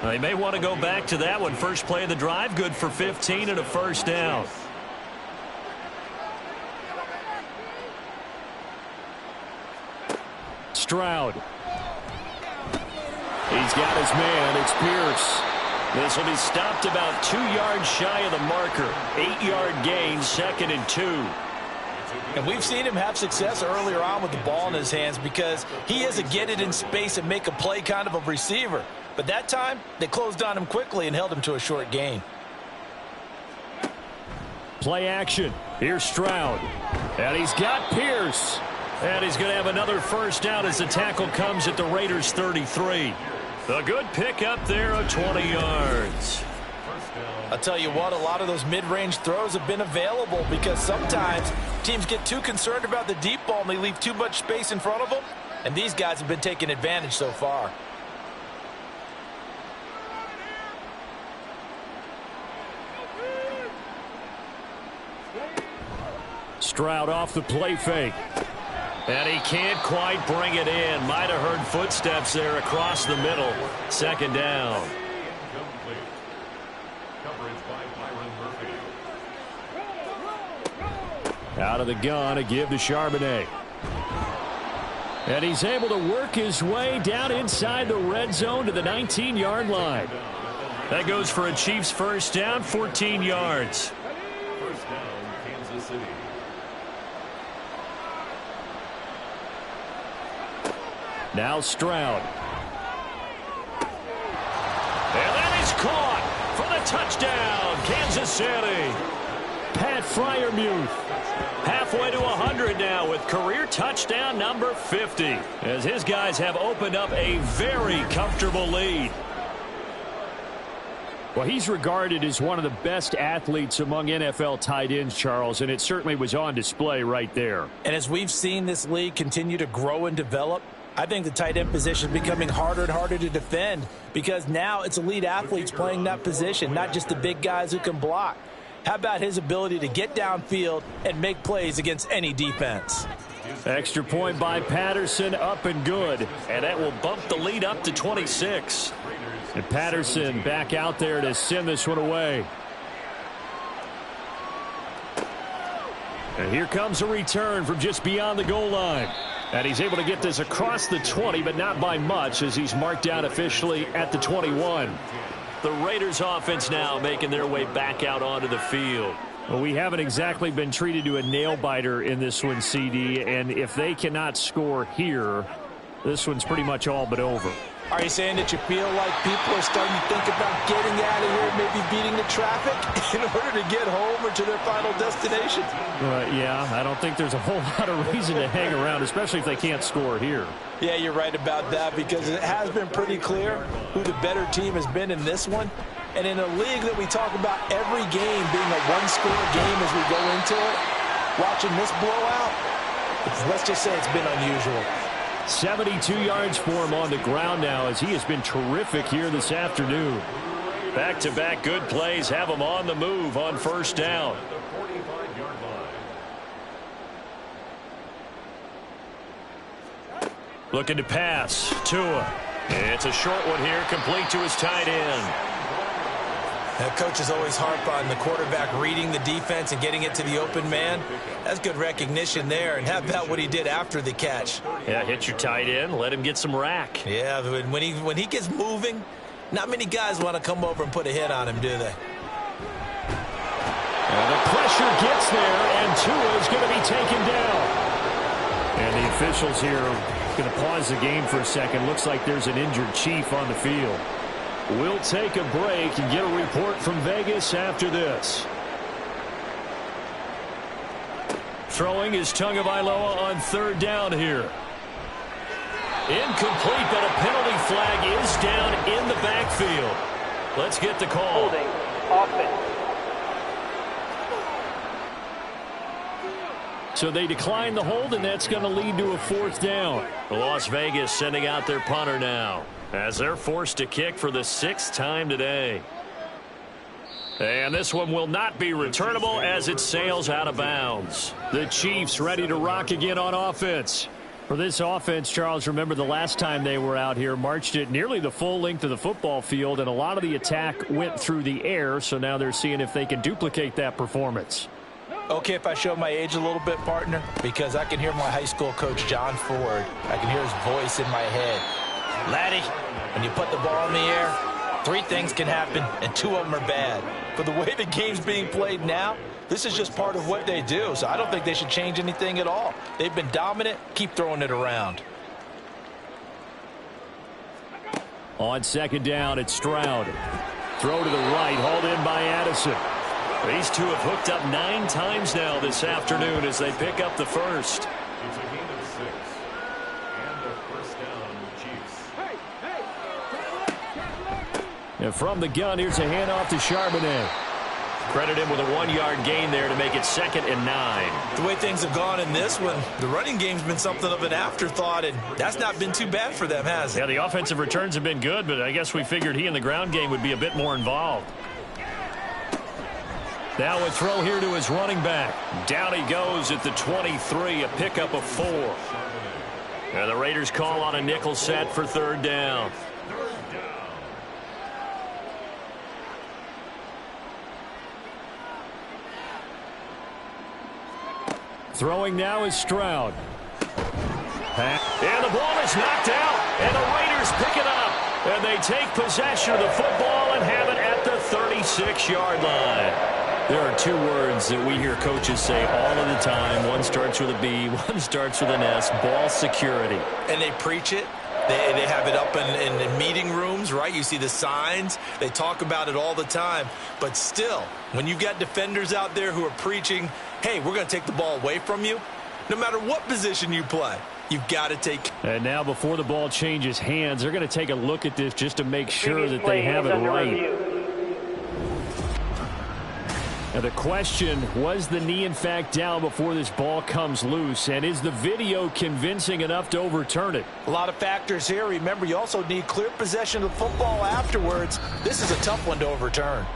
They may want to go back to that one. First play of the drive, good for 15 and a first down. Stroud. He's got his man. It's Pierce. This will be stopped about 2 yards shy of the marker. 8-yard gain, 2nd and 2. And we've seen him have success earlier on with the ball in his hands because he is a get it in space and make a play kind of a receiver. But that time, they closed on him quickly and held him to a short gain. play action. Here's Stroud. And he's got Pierce. And he's going to have another first down as the tackle comes at the Raiders' 33. A good pickup there of 20 yards. I'll tell you what, a lot of those mid-range throws have been available because sometimes teams get too concerned about the deep ball and they leave too much space in front of them. And these guys have been taking advantage so far. Stroud off the play fake. And he can't quite bring it in. Might have heard footsteps there across the middle. Second down. Out of the gun, a give to Charbonnet. And he's able to work his way down inside the red zone to the 19-yard line. That goes for a Chiefs first down, 14 yards. First down, Kansas City. Now Stroud. And then he's caught for the touchdown, Kansas City. Pat Freiermuth halfway to 100 now with career touchdown number 50 as his guys have opened up a very comfortable lead. Well, he's regarded as one of the best athletes among NFL tight ends, Charles, and it certainly was on display right there. And as we've seen this league continue to grow and develop, I think the tight end position is becoming harder and harder to defend because now it's elite athletes playing that position, not just the big guys who can block. How about his ability to get downfield and make plays against any defense? Extra point by Patterson, up and good. And that will bump the lead up to 26. And Patterson back out there to send this one away. And here comes a return from just beyond the goal line. And he's able to get this across the 20, but not by much as he's marked out officially at the 21. The Raiders offense now making their way back out onto the field. Well, we haven't exactly been treated to a nail-biter in this one, CD, and if they cannot score here, this one's pretty much all but over. Are you saying that you feel like people are starting to think about getting out of here, maybe beating the traffic in order to get home or to their final destination? Yeah, I don't think there's a whole lot of reason to hang around, especially if they can't score here. Yeah, you're right about that because it has been pretty clear who the better team has been in this one. And in a league that we talk about every game being a one-score game as we go into it, watching this blowout, let's just say it's been unusual. 72 yards for him on the ground now as he has been terrific here this afternoon. Back-to-back good plays have him on the move on first down. Looking to pass. Tua. It's a short one here, complete to his tight end. Coaches always harp on the quarterback reading the defense and getting it to the open man. That's good recognition there. And how about what he did after the catch? Yeah, hit your tight end, let him get some rack. Yeah, when he gets moving, not many guys want to come over and put a hit on him, do they? The pressure gets there, and Tua is going to be taken down. And the officials here are going to pause the game for a second. Looks like there's an injured Chief on the field. We'll take a break and get a report from Vegas after this. Throwing is Tagovailoa on third down here. Incomplete, but a penalty flag is down in the backfield. Let's get the call. Holding. Offense. So they decline the hold, and that's going to lead to a fourth down. Las Vegas sending out their punter now as they're forced to kick for the sixth time today. And this one will not be returnable as it sails out of bounds. The Chiefs ready to rock again on offense. For this offense, Charles, remember the last time they were out here, marched it nearly the full length of the football field, and a lot of the attack went through the air, so now they're seeing if they can duplicate that performance. Okay, if I show my age a little bit, partner, because I can hear my high school coach, John Ford. I can hear his voice in my head. Laddie, when you put the ball in the air, three things can happen, and two of them are bad. For the way the game's being played now, this is just part of what they do, so I don't think they should change anything at all. They've been dominant. Keep throwing it around. On second down, it's Stroud. Throw to the right, hauled in by Addison. These two have hooked up 9 times now this afternoon as they pick up the first. It's a gain of 6. And a first down, Chiefs. And from the gun, here's a handoff to Charbonnet. Credit him with a 1-yard gain there to make it 2nd and 9. The way things have gone in this one, the running game's been something of an afterthought, and that's not been too bad for them, has it? Yeah, the offensive returns have been good, but I guess we figured he in the ground game would be a bit more involved. Now a throw here to his running back. Down he goes at the 23, a pickup of 4. And the Raiders call on a nickel set for 3rd down. Throwing now is Stroud. And the ball is knocked out, and the Raiders pick it up. And they take possession of the football and have it at the 36-yard line. There are 2 words that we hear coaches say all of the time. One starts with a B, one starts with an S, ball security. And they preach it. They have it up in meeting rooms, right? You see the signs. They talk about it all the time. But still, when you've got defenders out there who are preaching, hey, we're going to take the ball away from you, no matter what position you play, you've got to take. And now before the ball changes hands, they're going to take a look at this just to make sure that they have it right. Now the question, was the knee in fact down before this ball comes loose? And is the video convincing enough to overturn it? A lot of factors here. Remember, you also need clear possession of the football afterwards. This is a tough one to overturn.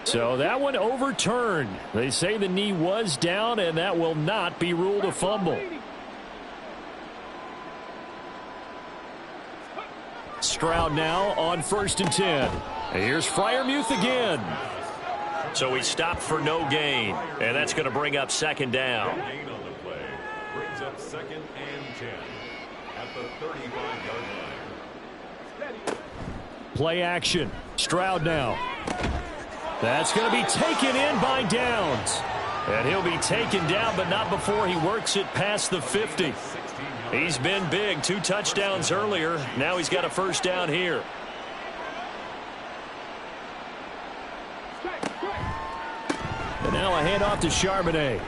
So that one overturned. They say the knee was down, and that will not be ruled a fumble. Stroud now on 1st and 10. Here's Freiermuth again. So he stopped for no gain, and that's going to bring up 2nd down. Gain on the play brings up 2nd and 10 at the 35-yard line. Play action. Stroud now. That's going to be taken in by Downs. And he'll be taken down, but not before he works it past the 50. He's been big. 2 touchdowns earlier. Now he's got a 1st down here. And now a handoff to Charbonnet.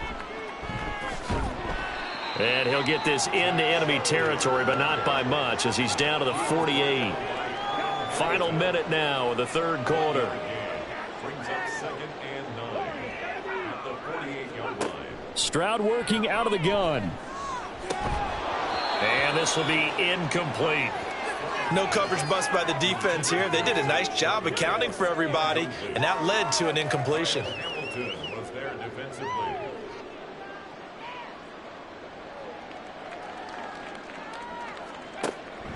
And he'll get this into enemy territory, but not by much as he's down to the 48. Final minute now of the 3rd quarter. Brings up 2nd and 9 at the 48-yard line. Stroud working out of the gun. And this will be incomplete. No coverage bust by the defense here. They did a nice job accounting for everybody, and that led to an incompletion. Hamilton was there defensively.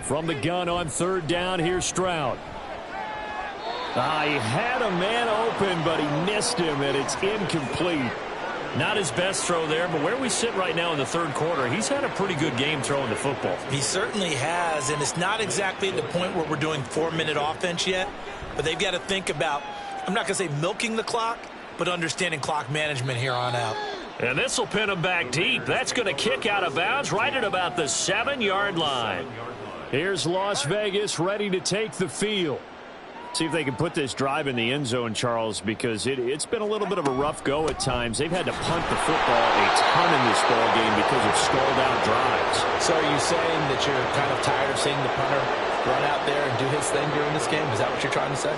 From the gun on 3rd down, here's Stroud. He had a man open, but he missed him, and it's incomplete. Not his best throw there, but where we sit right now in the 3rd quarter, he's had a pretty good game throwing the football. He certainly has, and it's not exactly at the point where we're doing 4-minute offense yet, but they've got to think about, I'm not going to say milking the clock, but understanding clock management here on out. And this will pin him back deep. That's going to kick out of bounds right at about the 7-yard line. Here's Las Vegas ready to take the field. See if they can put this drive in the end zone, Charles, because it's been a little bit of a rough go at times. They've had to punt the football a ton in this ball game because of stalled-out drives. So are you saying that you're kind of tired of seeing the punter run out there and do his thing during this game? Is that what you're trying to say?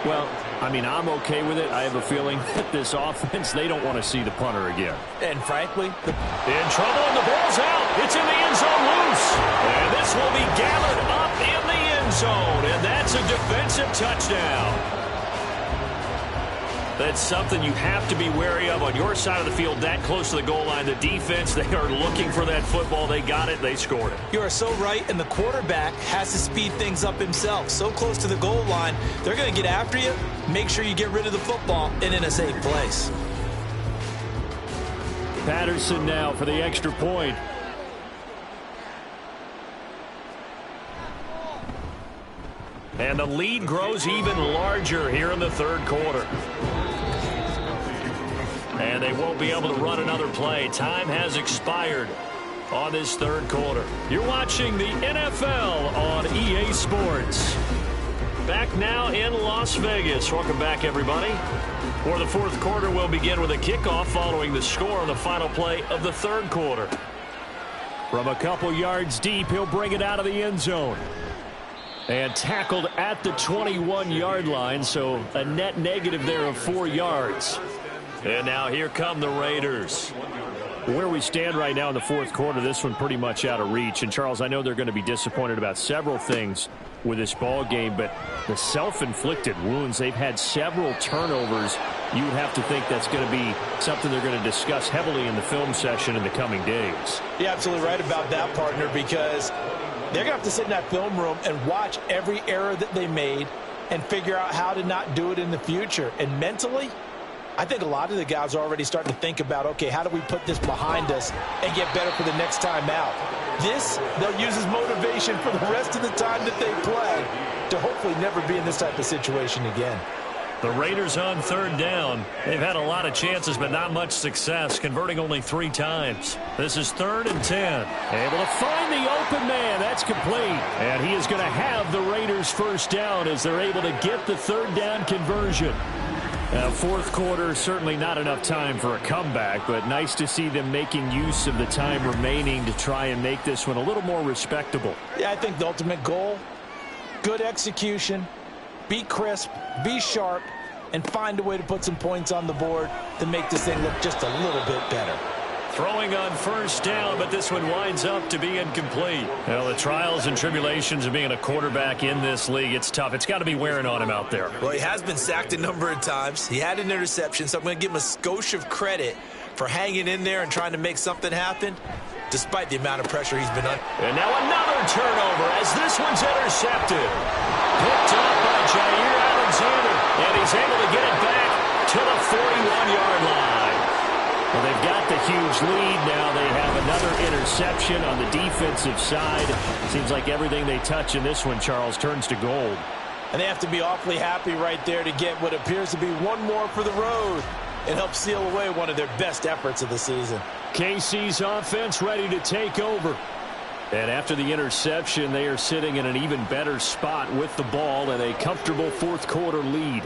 Well, I mean, I'm okay with it. I have a feeling that this offense, they don't want to see the punter again. And frankly, in trouble, and the ball's out. It's in the end zone loose. And this will be gathered up in the end zone. And that's a defensive touchdown. That's something you have to be wary of on your side of the field, that close to the goal line. The defense, they are looking for that football. They got it. They scored it. You are so right, and the quarterback has to speed things up himself. So close to the goal line, they're going to get after you. Make sure you get rid of the football and in a safe place. Patterson now for the extra point. And the lead grows even larger here in the 3rd quarter. And they won't be able to run another play. Time has expired on this 3rd quarter. You're watching the NFL on EA Sports. Back now in Las Vegas. Welcome back, everybody. For the fourth quarter, we'll begin with a kickoff following the score on the final play of the third quarter. From a couple yards deep, he'll bring it out of the end zone. And tackled at the 21-yard line, so a net negative there of 4 yards. And now here come the Raiders. Where we stand right now in the fourth quarter, this one pretty much out of reach. And, Charles, I know they're going to be disappointed about several things with this ball game, but the self-inflicted wounds, they've had several turnovers. You would have to think that's going to be something they're going to discuss heavily in the film session in the coming days. You're absolutely right about that, partner, because they're going to have to sit in that film room and watch every error that they made and figure out how to not do it in the future. And mentally, I think a lot of the guys are already starting to think about, okay, how do we put this behind us and get better for the next time out? This, they'll use as motivation for the rest of the time that they play to hopefully never be in this type of situation again. The Raiders on third down. They've had a lot of chances, but not much success, converting only 3 times. This is 3rd and 10. Able to find the open man. That's complete. And he is going to have the Raiders first down as they're able to get the third down conversion. Fourth quarter, certainly not enough time for a comeback, but nice to see them making use of the time remaining to try and make this one a little more respectable. Yeah, I think the ultimate goal, good execution, be crisp, be sharp, and find a way to put some points on the board to make this thing look just a little bit better. Throwing on first down, but this one winds up to be incomplete. Well, the trials and tribulations of being a quarterback in this league, it's tough. It's got to be wearing on him out there. Well, he has been sacked a number of times. He had an interception, so I'm going to give him a skosh of credit for hanging in there and trying to make something happen, despite the amount of pressure he's been under. And now another turnover as this one's intercepted. Picked up by Jair Alexander, and he's able to get it back to the 41-yard line. Well, they've got the huge lead now. They have another interception on the defensive side. Seems like everything they touch in this one, Charles, turns to gold. And they have to be awfully happy right there to get what appears to be one more for the road and help seal away one of their best efforts of the season. KC's offense ready to take over. And after the interception, they are sitting in an even better spot with the ball and a comfortable fourth quarter lead.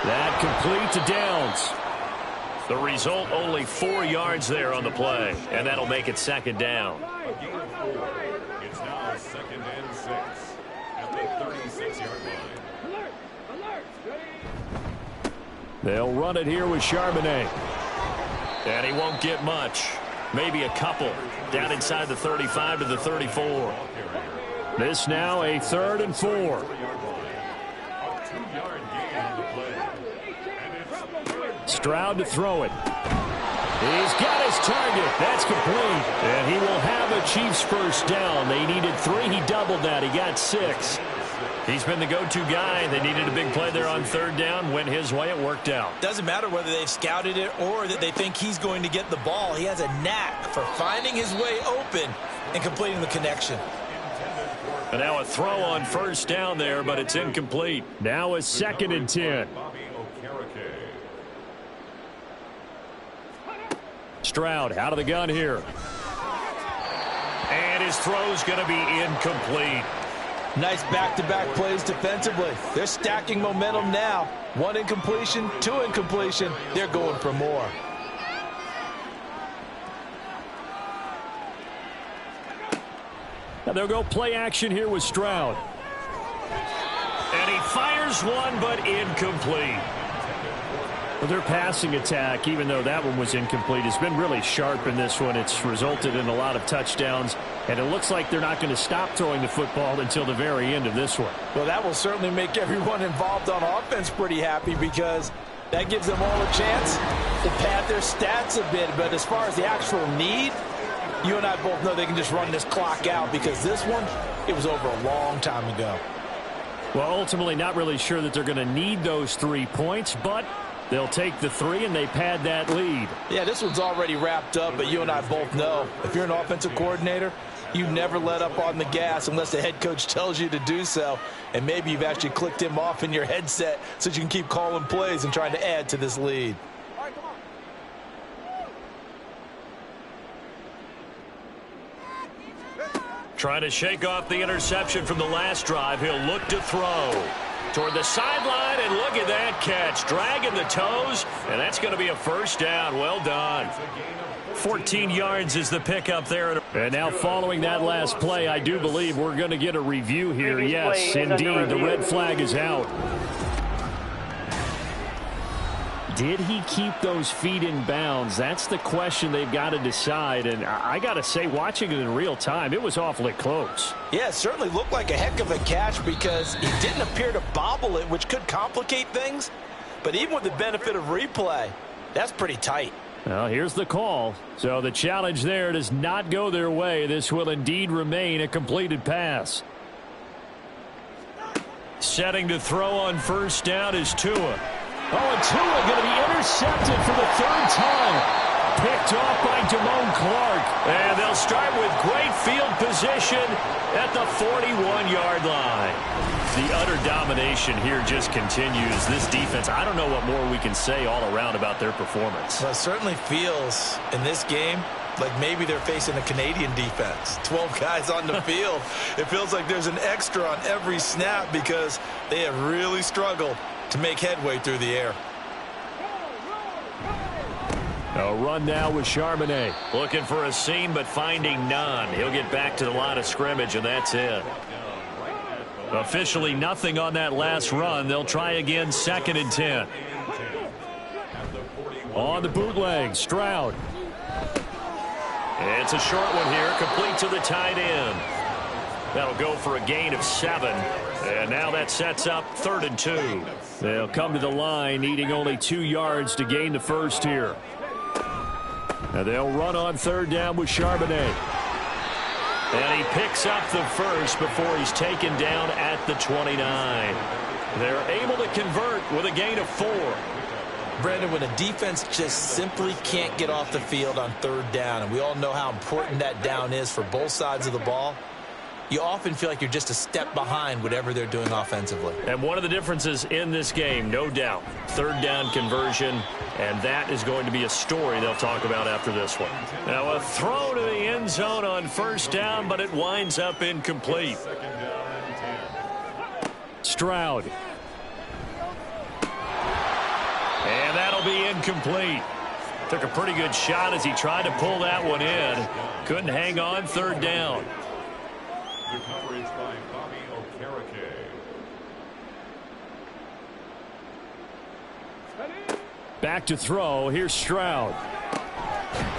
That complete to Downs. The result, only 4 yards there on the play, and that'll make it 2nd down. A gain of 4. It's now 2nd and 6 at the 36-yard line. They'll run it here with Charbonnet. And he won't get much. Maybe a couple. Down inside the 35 to the 34. This now a 3rd and 4. Stroud to throw it. He's got his target. That's complete. And he will have a Chiefs first down. They needed 3. He doubled that. He got 6. He's been the go-to guy. They needed a big play there on 3rd down. Went his way. It worked out. Doesn't matter whether they've scouted it or that they think he's going to get the ball. He has a knack for finding his way open and completing the connection. And now a throw on first down there, but it's incomplete. Now a 2nd and 10. Stroud out of the gun here. And his throw's going to be incomplete. Nice back-to-back plays defensively. They're stacking momentum now. 1 incompletion, 2 incompletion. They're going for more. Now they'll go play action here with Stroud. And he fires one, but incomplete. Well, their passing attack, even though that one was incomplete, has been really sharp in this one. It's resulted in a lot of touchdowns, and it looks like they're not going to stop throwing the football until the very end of this one. Well, that will certainly make everyone involved on offense pretty happy because that gives them all a chance to pad their stats a bit. But as far as the actual need, you and I both know they can just run this clock out because this one, it was over a long time ago. Well, ultimately not really sure that they're going to need those 3 points, but they'll take the 3 and they pad that lead. Yeah, this one's already wrapped up, but you and I both know if you're an offensive coordinator, you never let up on the gas unless the head coach tells you to do so. And maybe you've actually clicked him off in your headset so you can keep calling plays and trying to add to this lead. Trying to shake off the interception from the last drive. He'll look to throw toward the sideline, and look at that catch. Dragging the toes, and that's going to be a first down. Well done. 14 yards is the pickup there. And now following that last play, I do believe we're going to get a review here. Yes, indeed, the red flag is out. Did he keep those feet in bounds? That's the question they've got to decide. And I got to say, watching it in real time, it was awfully close. Yeah, it certainly looked like a heck of a catch because he didn't appear to bobble it, which could complicate things. But even with the benefit of replay, that's pretty tight. Well, here's the call. So the challenge there does not go their way. This will indeed remain a completed pass. Setting to throw on first down is Tua. Oh, and Tua going to be intercepted for the third time. Picked off by Damone Clark. And they'll start with great field position at the 41-yard line. The utter domination here just continues. This defense, I don't know what more we can say all around about their performance. Well, it certainly feels in this game like maybe they're facing a Canadian defense. 12 guys on the field. It feels like there's an extra on every snap because they have really struggled to make headway through the air. A run now with Charbonnet. Looking for a seam, but finding none. He'll get back to the line of scrimmage, and that's it. Officially nothing on that last run. They'll try again, 2nd and 10. On the bootleg, Stroud. It's a short one here, complete to the tight end. That'll go for a gain of 7. And now that sets up 3rd and 2. They'll come to the line, needing only 2 yards to gain the first here. And they'll run on 3rd down with Charbonnet. And he picks up the first before he's taken down at the 29. They're able to convert with a gain of 4. Brandon, when a defense just simply can't get off the field on 3rd down, and we all know how important that down is for both sides of the ball, you often feel like you're just a step behind whatever they're doing offensively. And one of the differences in this game, no doubt, 3rd down conversion, and that is going to be a story they'll talk about after this one. Now a throw to the end zone on 1st down, but it winds up incomplete. Stroud. And that'll be incomplete. Took a pretty good shot as he tried to pull that one in. Couldn't hang on, 3rd down. The coverage by Bobby Okereke. Back to throw. Here's Stroud.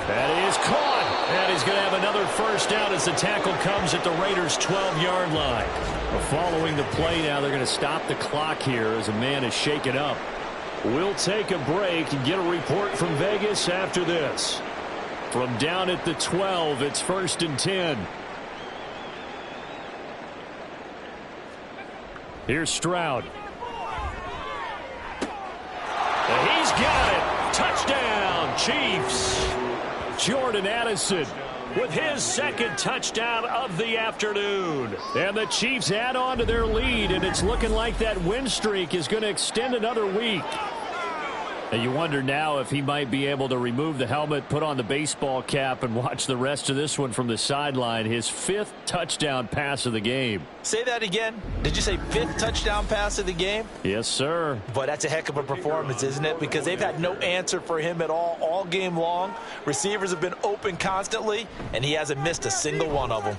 That is caught. And he's going to have another first down as the tackle comes at the Raiders' 12-yard line. Well, following the play now, they're going to stop the clock here as a man is shaken up. We'll take a break and get a report from Vegas after this. From down at the 12, it's 1st and 10. Here's Stroud. And he's got it. Touchdown, Chiefs. Jordan Addison with his 2nd touchdown of the afternoon. And the Chiefs add on to their lead, and it's looking like that win streak is going to extend another week. And you wonder now if he might be able to remove the helmet, put on the baseball cap, and watch the rest of this one from the sideline. His 5th touchdown pass of the game. Say that again. Did you say 5th touchdown pass of the game? Yes, sir. But that's a heck of a performance, isn't it? Because they've had no answer for him at all game long. Receivers have been open constantly, and he hasn't missed a single one of them.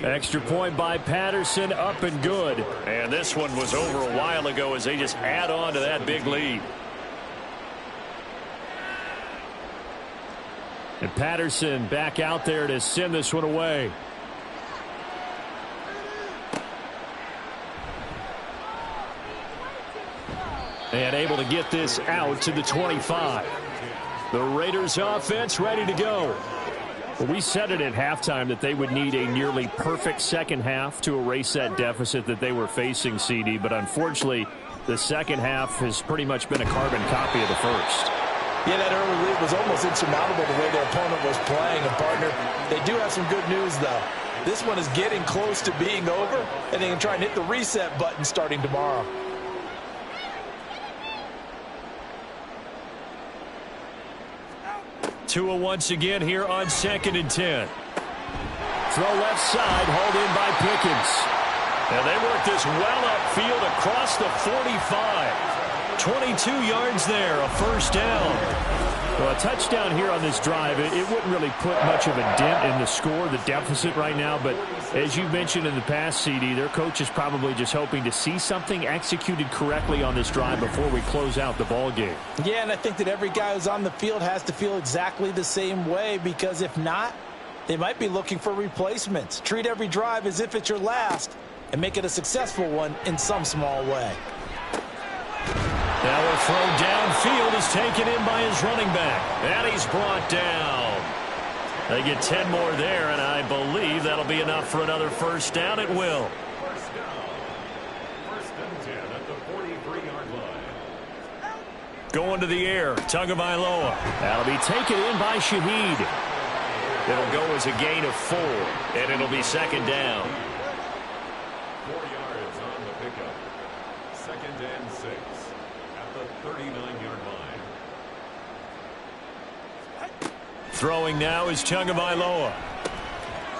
Extra point by Patterson, up and good. And this one was over a while ago as they just add on to that big lead. And Patterson back out there to send this one away. And able to get this out to the 25. The Raiders offense ready to go. Well, we said it at halftime that they would need a nearly perfect second half to erase that deficit that they were facing, CD. But unfortunately, the second half has pretty much been a carbon copy of the first. Yeah, that early lead was almost insurmountable the way their opponent was playing. And, partner, they do have some good news, though. This one is getting close to being over, and they can try and hit the reset button starting tomorrow. Tua once again here on 2nd and 10. Throw left side, hauled in by Pickens. And they work this well upfield across the 45. 22 yards there, a first down. Well, a touchdown here on this drive, it wouldn't really put much of a dent in the score, the deficit right now. But as you mentioned in the past, CD, their coach is probably just hoping to see something executed correctly on this drive before we close out the ball game. Yeah, and I think that every guy who's on the field has to feel exactly the same way, because if not, they might be looking for replacements. Treat every drive as if it's your last and make it a successful one in some small way. Now a throw downfield is taken in by his running back. And he's brought down. They get 10 more there, and I believe that'll be enough for another first down. It will. First down. First and 10 at the 43-yard line. Going to the air, Tagovailoa. That'll be taken in by Shaheed. It'll go as a gain of 4, and it'll be second down. 4 yards on the pickup. Second and 6 at the 39-yard line. Throwing now is Tagovailoa.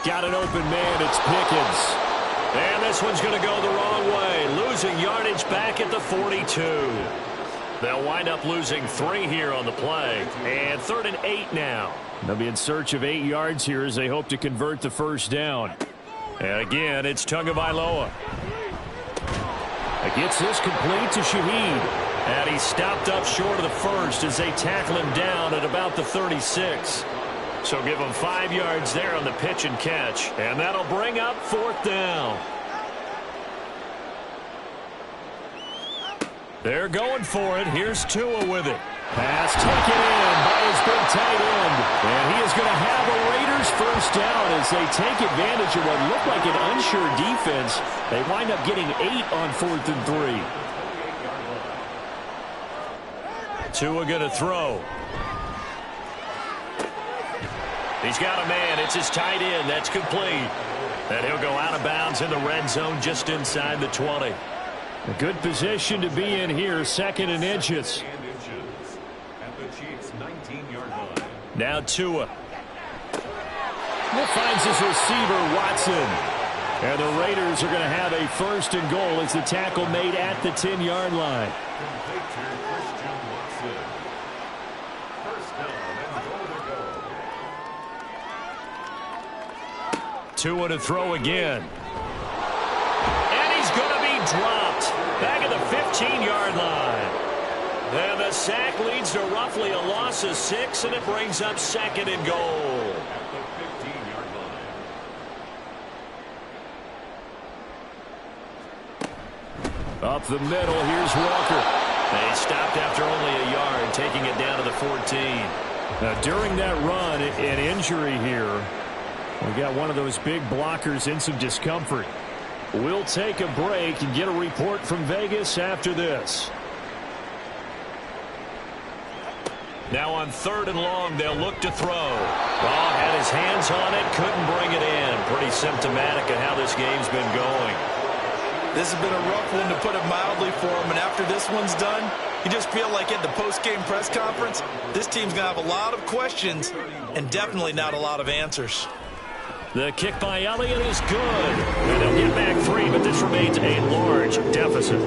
Got an open man, it's Pickens. And this one's going to go the wrong way. Losing yardage back at the 42. They'll wind up losing 3 here on the play. And 3rd and 8 now. They'll be in search of 8 yards here as they hope to convert the first down. And again, it's Tagovailoa. Gets this complete to Shaheed. And he's stopped up short of the first as they tackle him down at about the 36. So give him 5 yards there on the pitch and catch. And that'll bring up 4th down. They're going for it. Here's Tua with it. Pass taken in by his big tight end. And he is going to have a Raiders first down as they take advantage of what looked like an unsure defense. They wind up getting 8 on 4th and 3. Tua going to throw. He's got a man. It's his tight end. That's complete. And he'll go out of bounds in the red zone just inside the 20. A good position to be in here, 2nd and inches. At the Chiefs' 19-yard line. Now Tua. Finds his receiver, Watson. And the Raiders are going to have a 1st and goal as the tackle made at the 10-yard line. Complete to Christian Watson. First down and goal to go. Tua to throw again. And he's going to be dropped back at the 15-yard line. And the sack leads to roughly a loss of 6, and it brings up 2nd and goal. At the 15-yard line. Up the middle, here's Walker. They stopped after only a yard, taking it down to the 14. Now, during that run, an injury here. We got one of those big blockers in some discomfort. We'll take a break and get a report from Vegas after this. Now on 3rd and long, they'll look to throw. Ball had his hands on it, couldn't bring it in. Pretty symptomatic of how this game's been going. This has been a rough one, to put it mildly, for him. And after this one's done, you just feel like at the post-game press conference, this team's going to have a lot of questions and definitely not a lot of answers. The kick by Elliott is good. And they'll get back 3, but this remains a large deficit.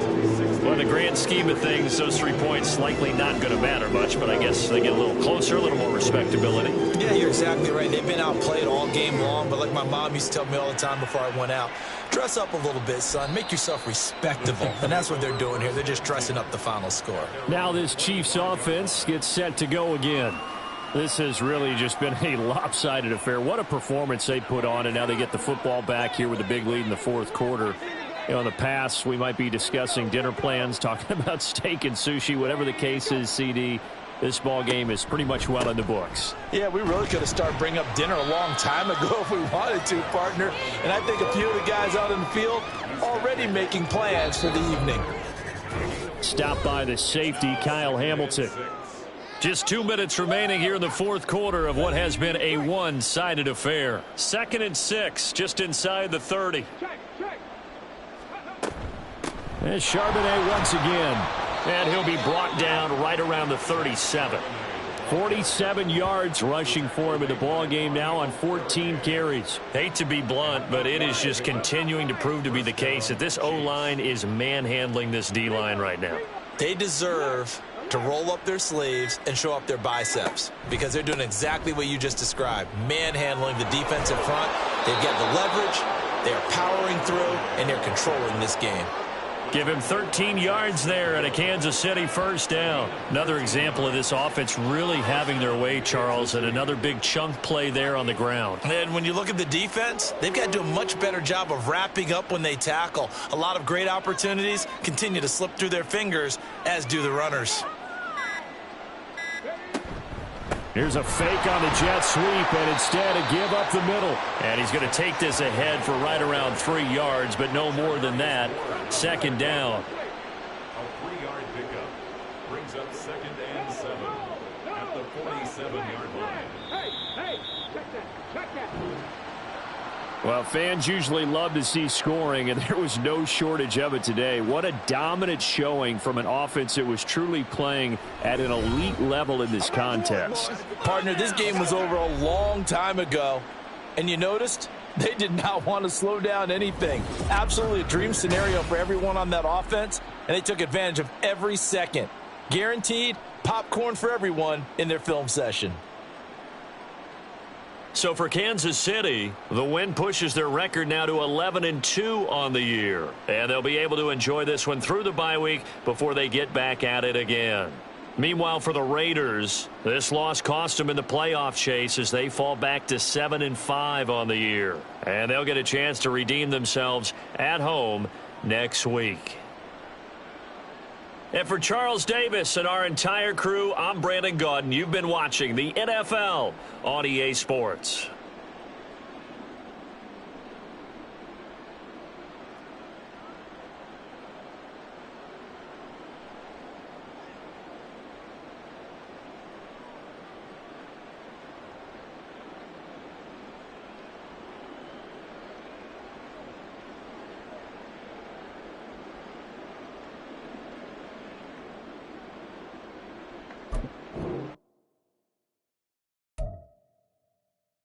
Well, in the grand scheme of things, those 3 points likely not going to matter much, but I guess they get a little closer, a little more respectability. Yeah, you're exactly right. They've been outplayed all game long, but like my mom used to tell me all the time before I went out, dress up a little bit, son. Make yourself respectable. And that's what they're doing here. They're just dressing up the final score. Now this Chiefs offense gets set to go again. This has really just been a lopsided affair. What a performance they put on, and now they get the football back here with a big lead in the 4th quarter. You know, in the past, we might be discussing dinner plans, talking about steak and sushi, whatever the case is, CD. This ball game is pretty much well in the books. Yeah, we really could have started bringing up dinner a long time ago if we wanted to, partner. And I think a few of the guys out in the field already making plans for the evening. Stopped by the safety, Kyle Hamilton. Just 2 minutes remaining here in the 4th quarter of what has been a one-sided affair. 2nd and 6, just inside the 30. There's Charbonnet once again. And he'll be brought down right around the 37. 47 yards rushing for him in the ball game now on 14 carries. Hate to be blunt, but it is just continuing to prove to be the case that this O-line is manhandling this D-line right now. They deserve to roll up their sleeves and show up their biceps because they're doing exactly what you just described, manhandling the defensive front. They've got the leverage, they're powering through, and they're controlling this game. Give him 13 yards there at a Kansas City first down. Another example of this offense really having their way, Charles, and another big chunk play there on the ground. And when you look at the defense, they've got to do a much better job of wrapping up when they tackle. A lot of great opportunities continue to slip through their fingers, as do the runners. Here's a fake on the jet sweep, and instead a give up the middle. And he's going to take this ahead for right around 3 yards, but no more than that. Second down. A 3-yard pickup brings up 2nd and 7 at the 47-yard line. Check that. Well, fans usually love to see scoring, and there was no shortage of it today. What a dominant showing from an offense that was truly playing at an elite level in this contest. Partner, this game was over a long time ago, and you noticed they did not want to slow down anything. Absolutely a dream scenario for everyone on that offense, and they took advantage of every second. Guaranteed popcorn for everyone in their film session. So for Kansas City, the win pushes their record now to 11-2 on the year. And they'll be able to enjoy this one through the bye week before they get back at it again. Meanwhile, for the Raiders, this loss cost them in the playoff chase as they fall back to 7-5 on the year. And they'll get a chance to redeem themselves at home next week. And for Charles Davis and our entire crew, I'm Brandon Gaudin. You've been watching the NFL on EA Sports.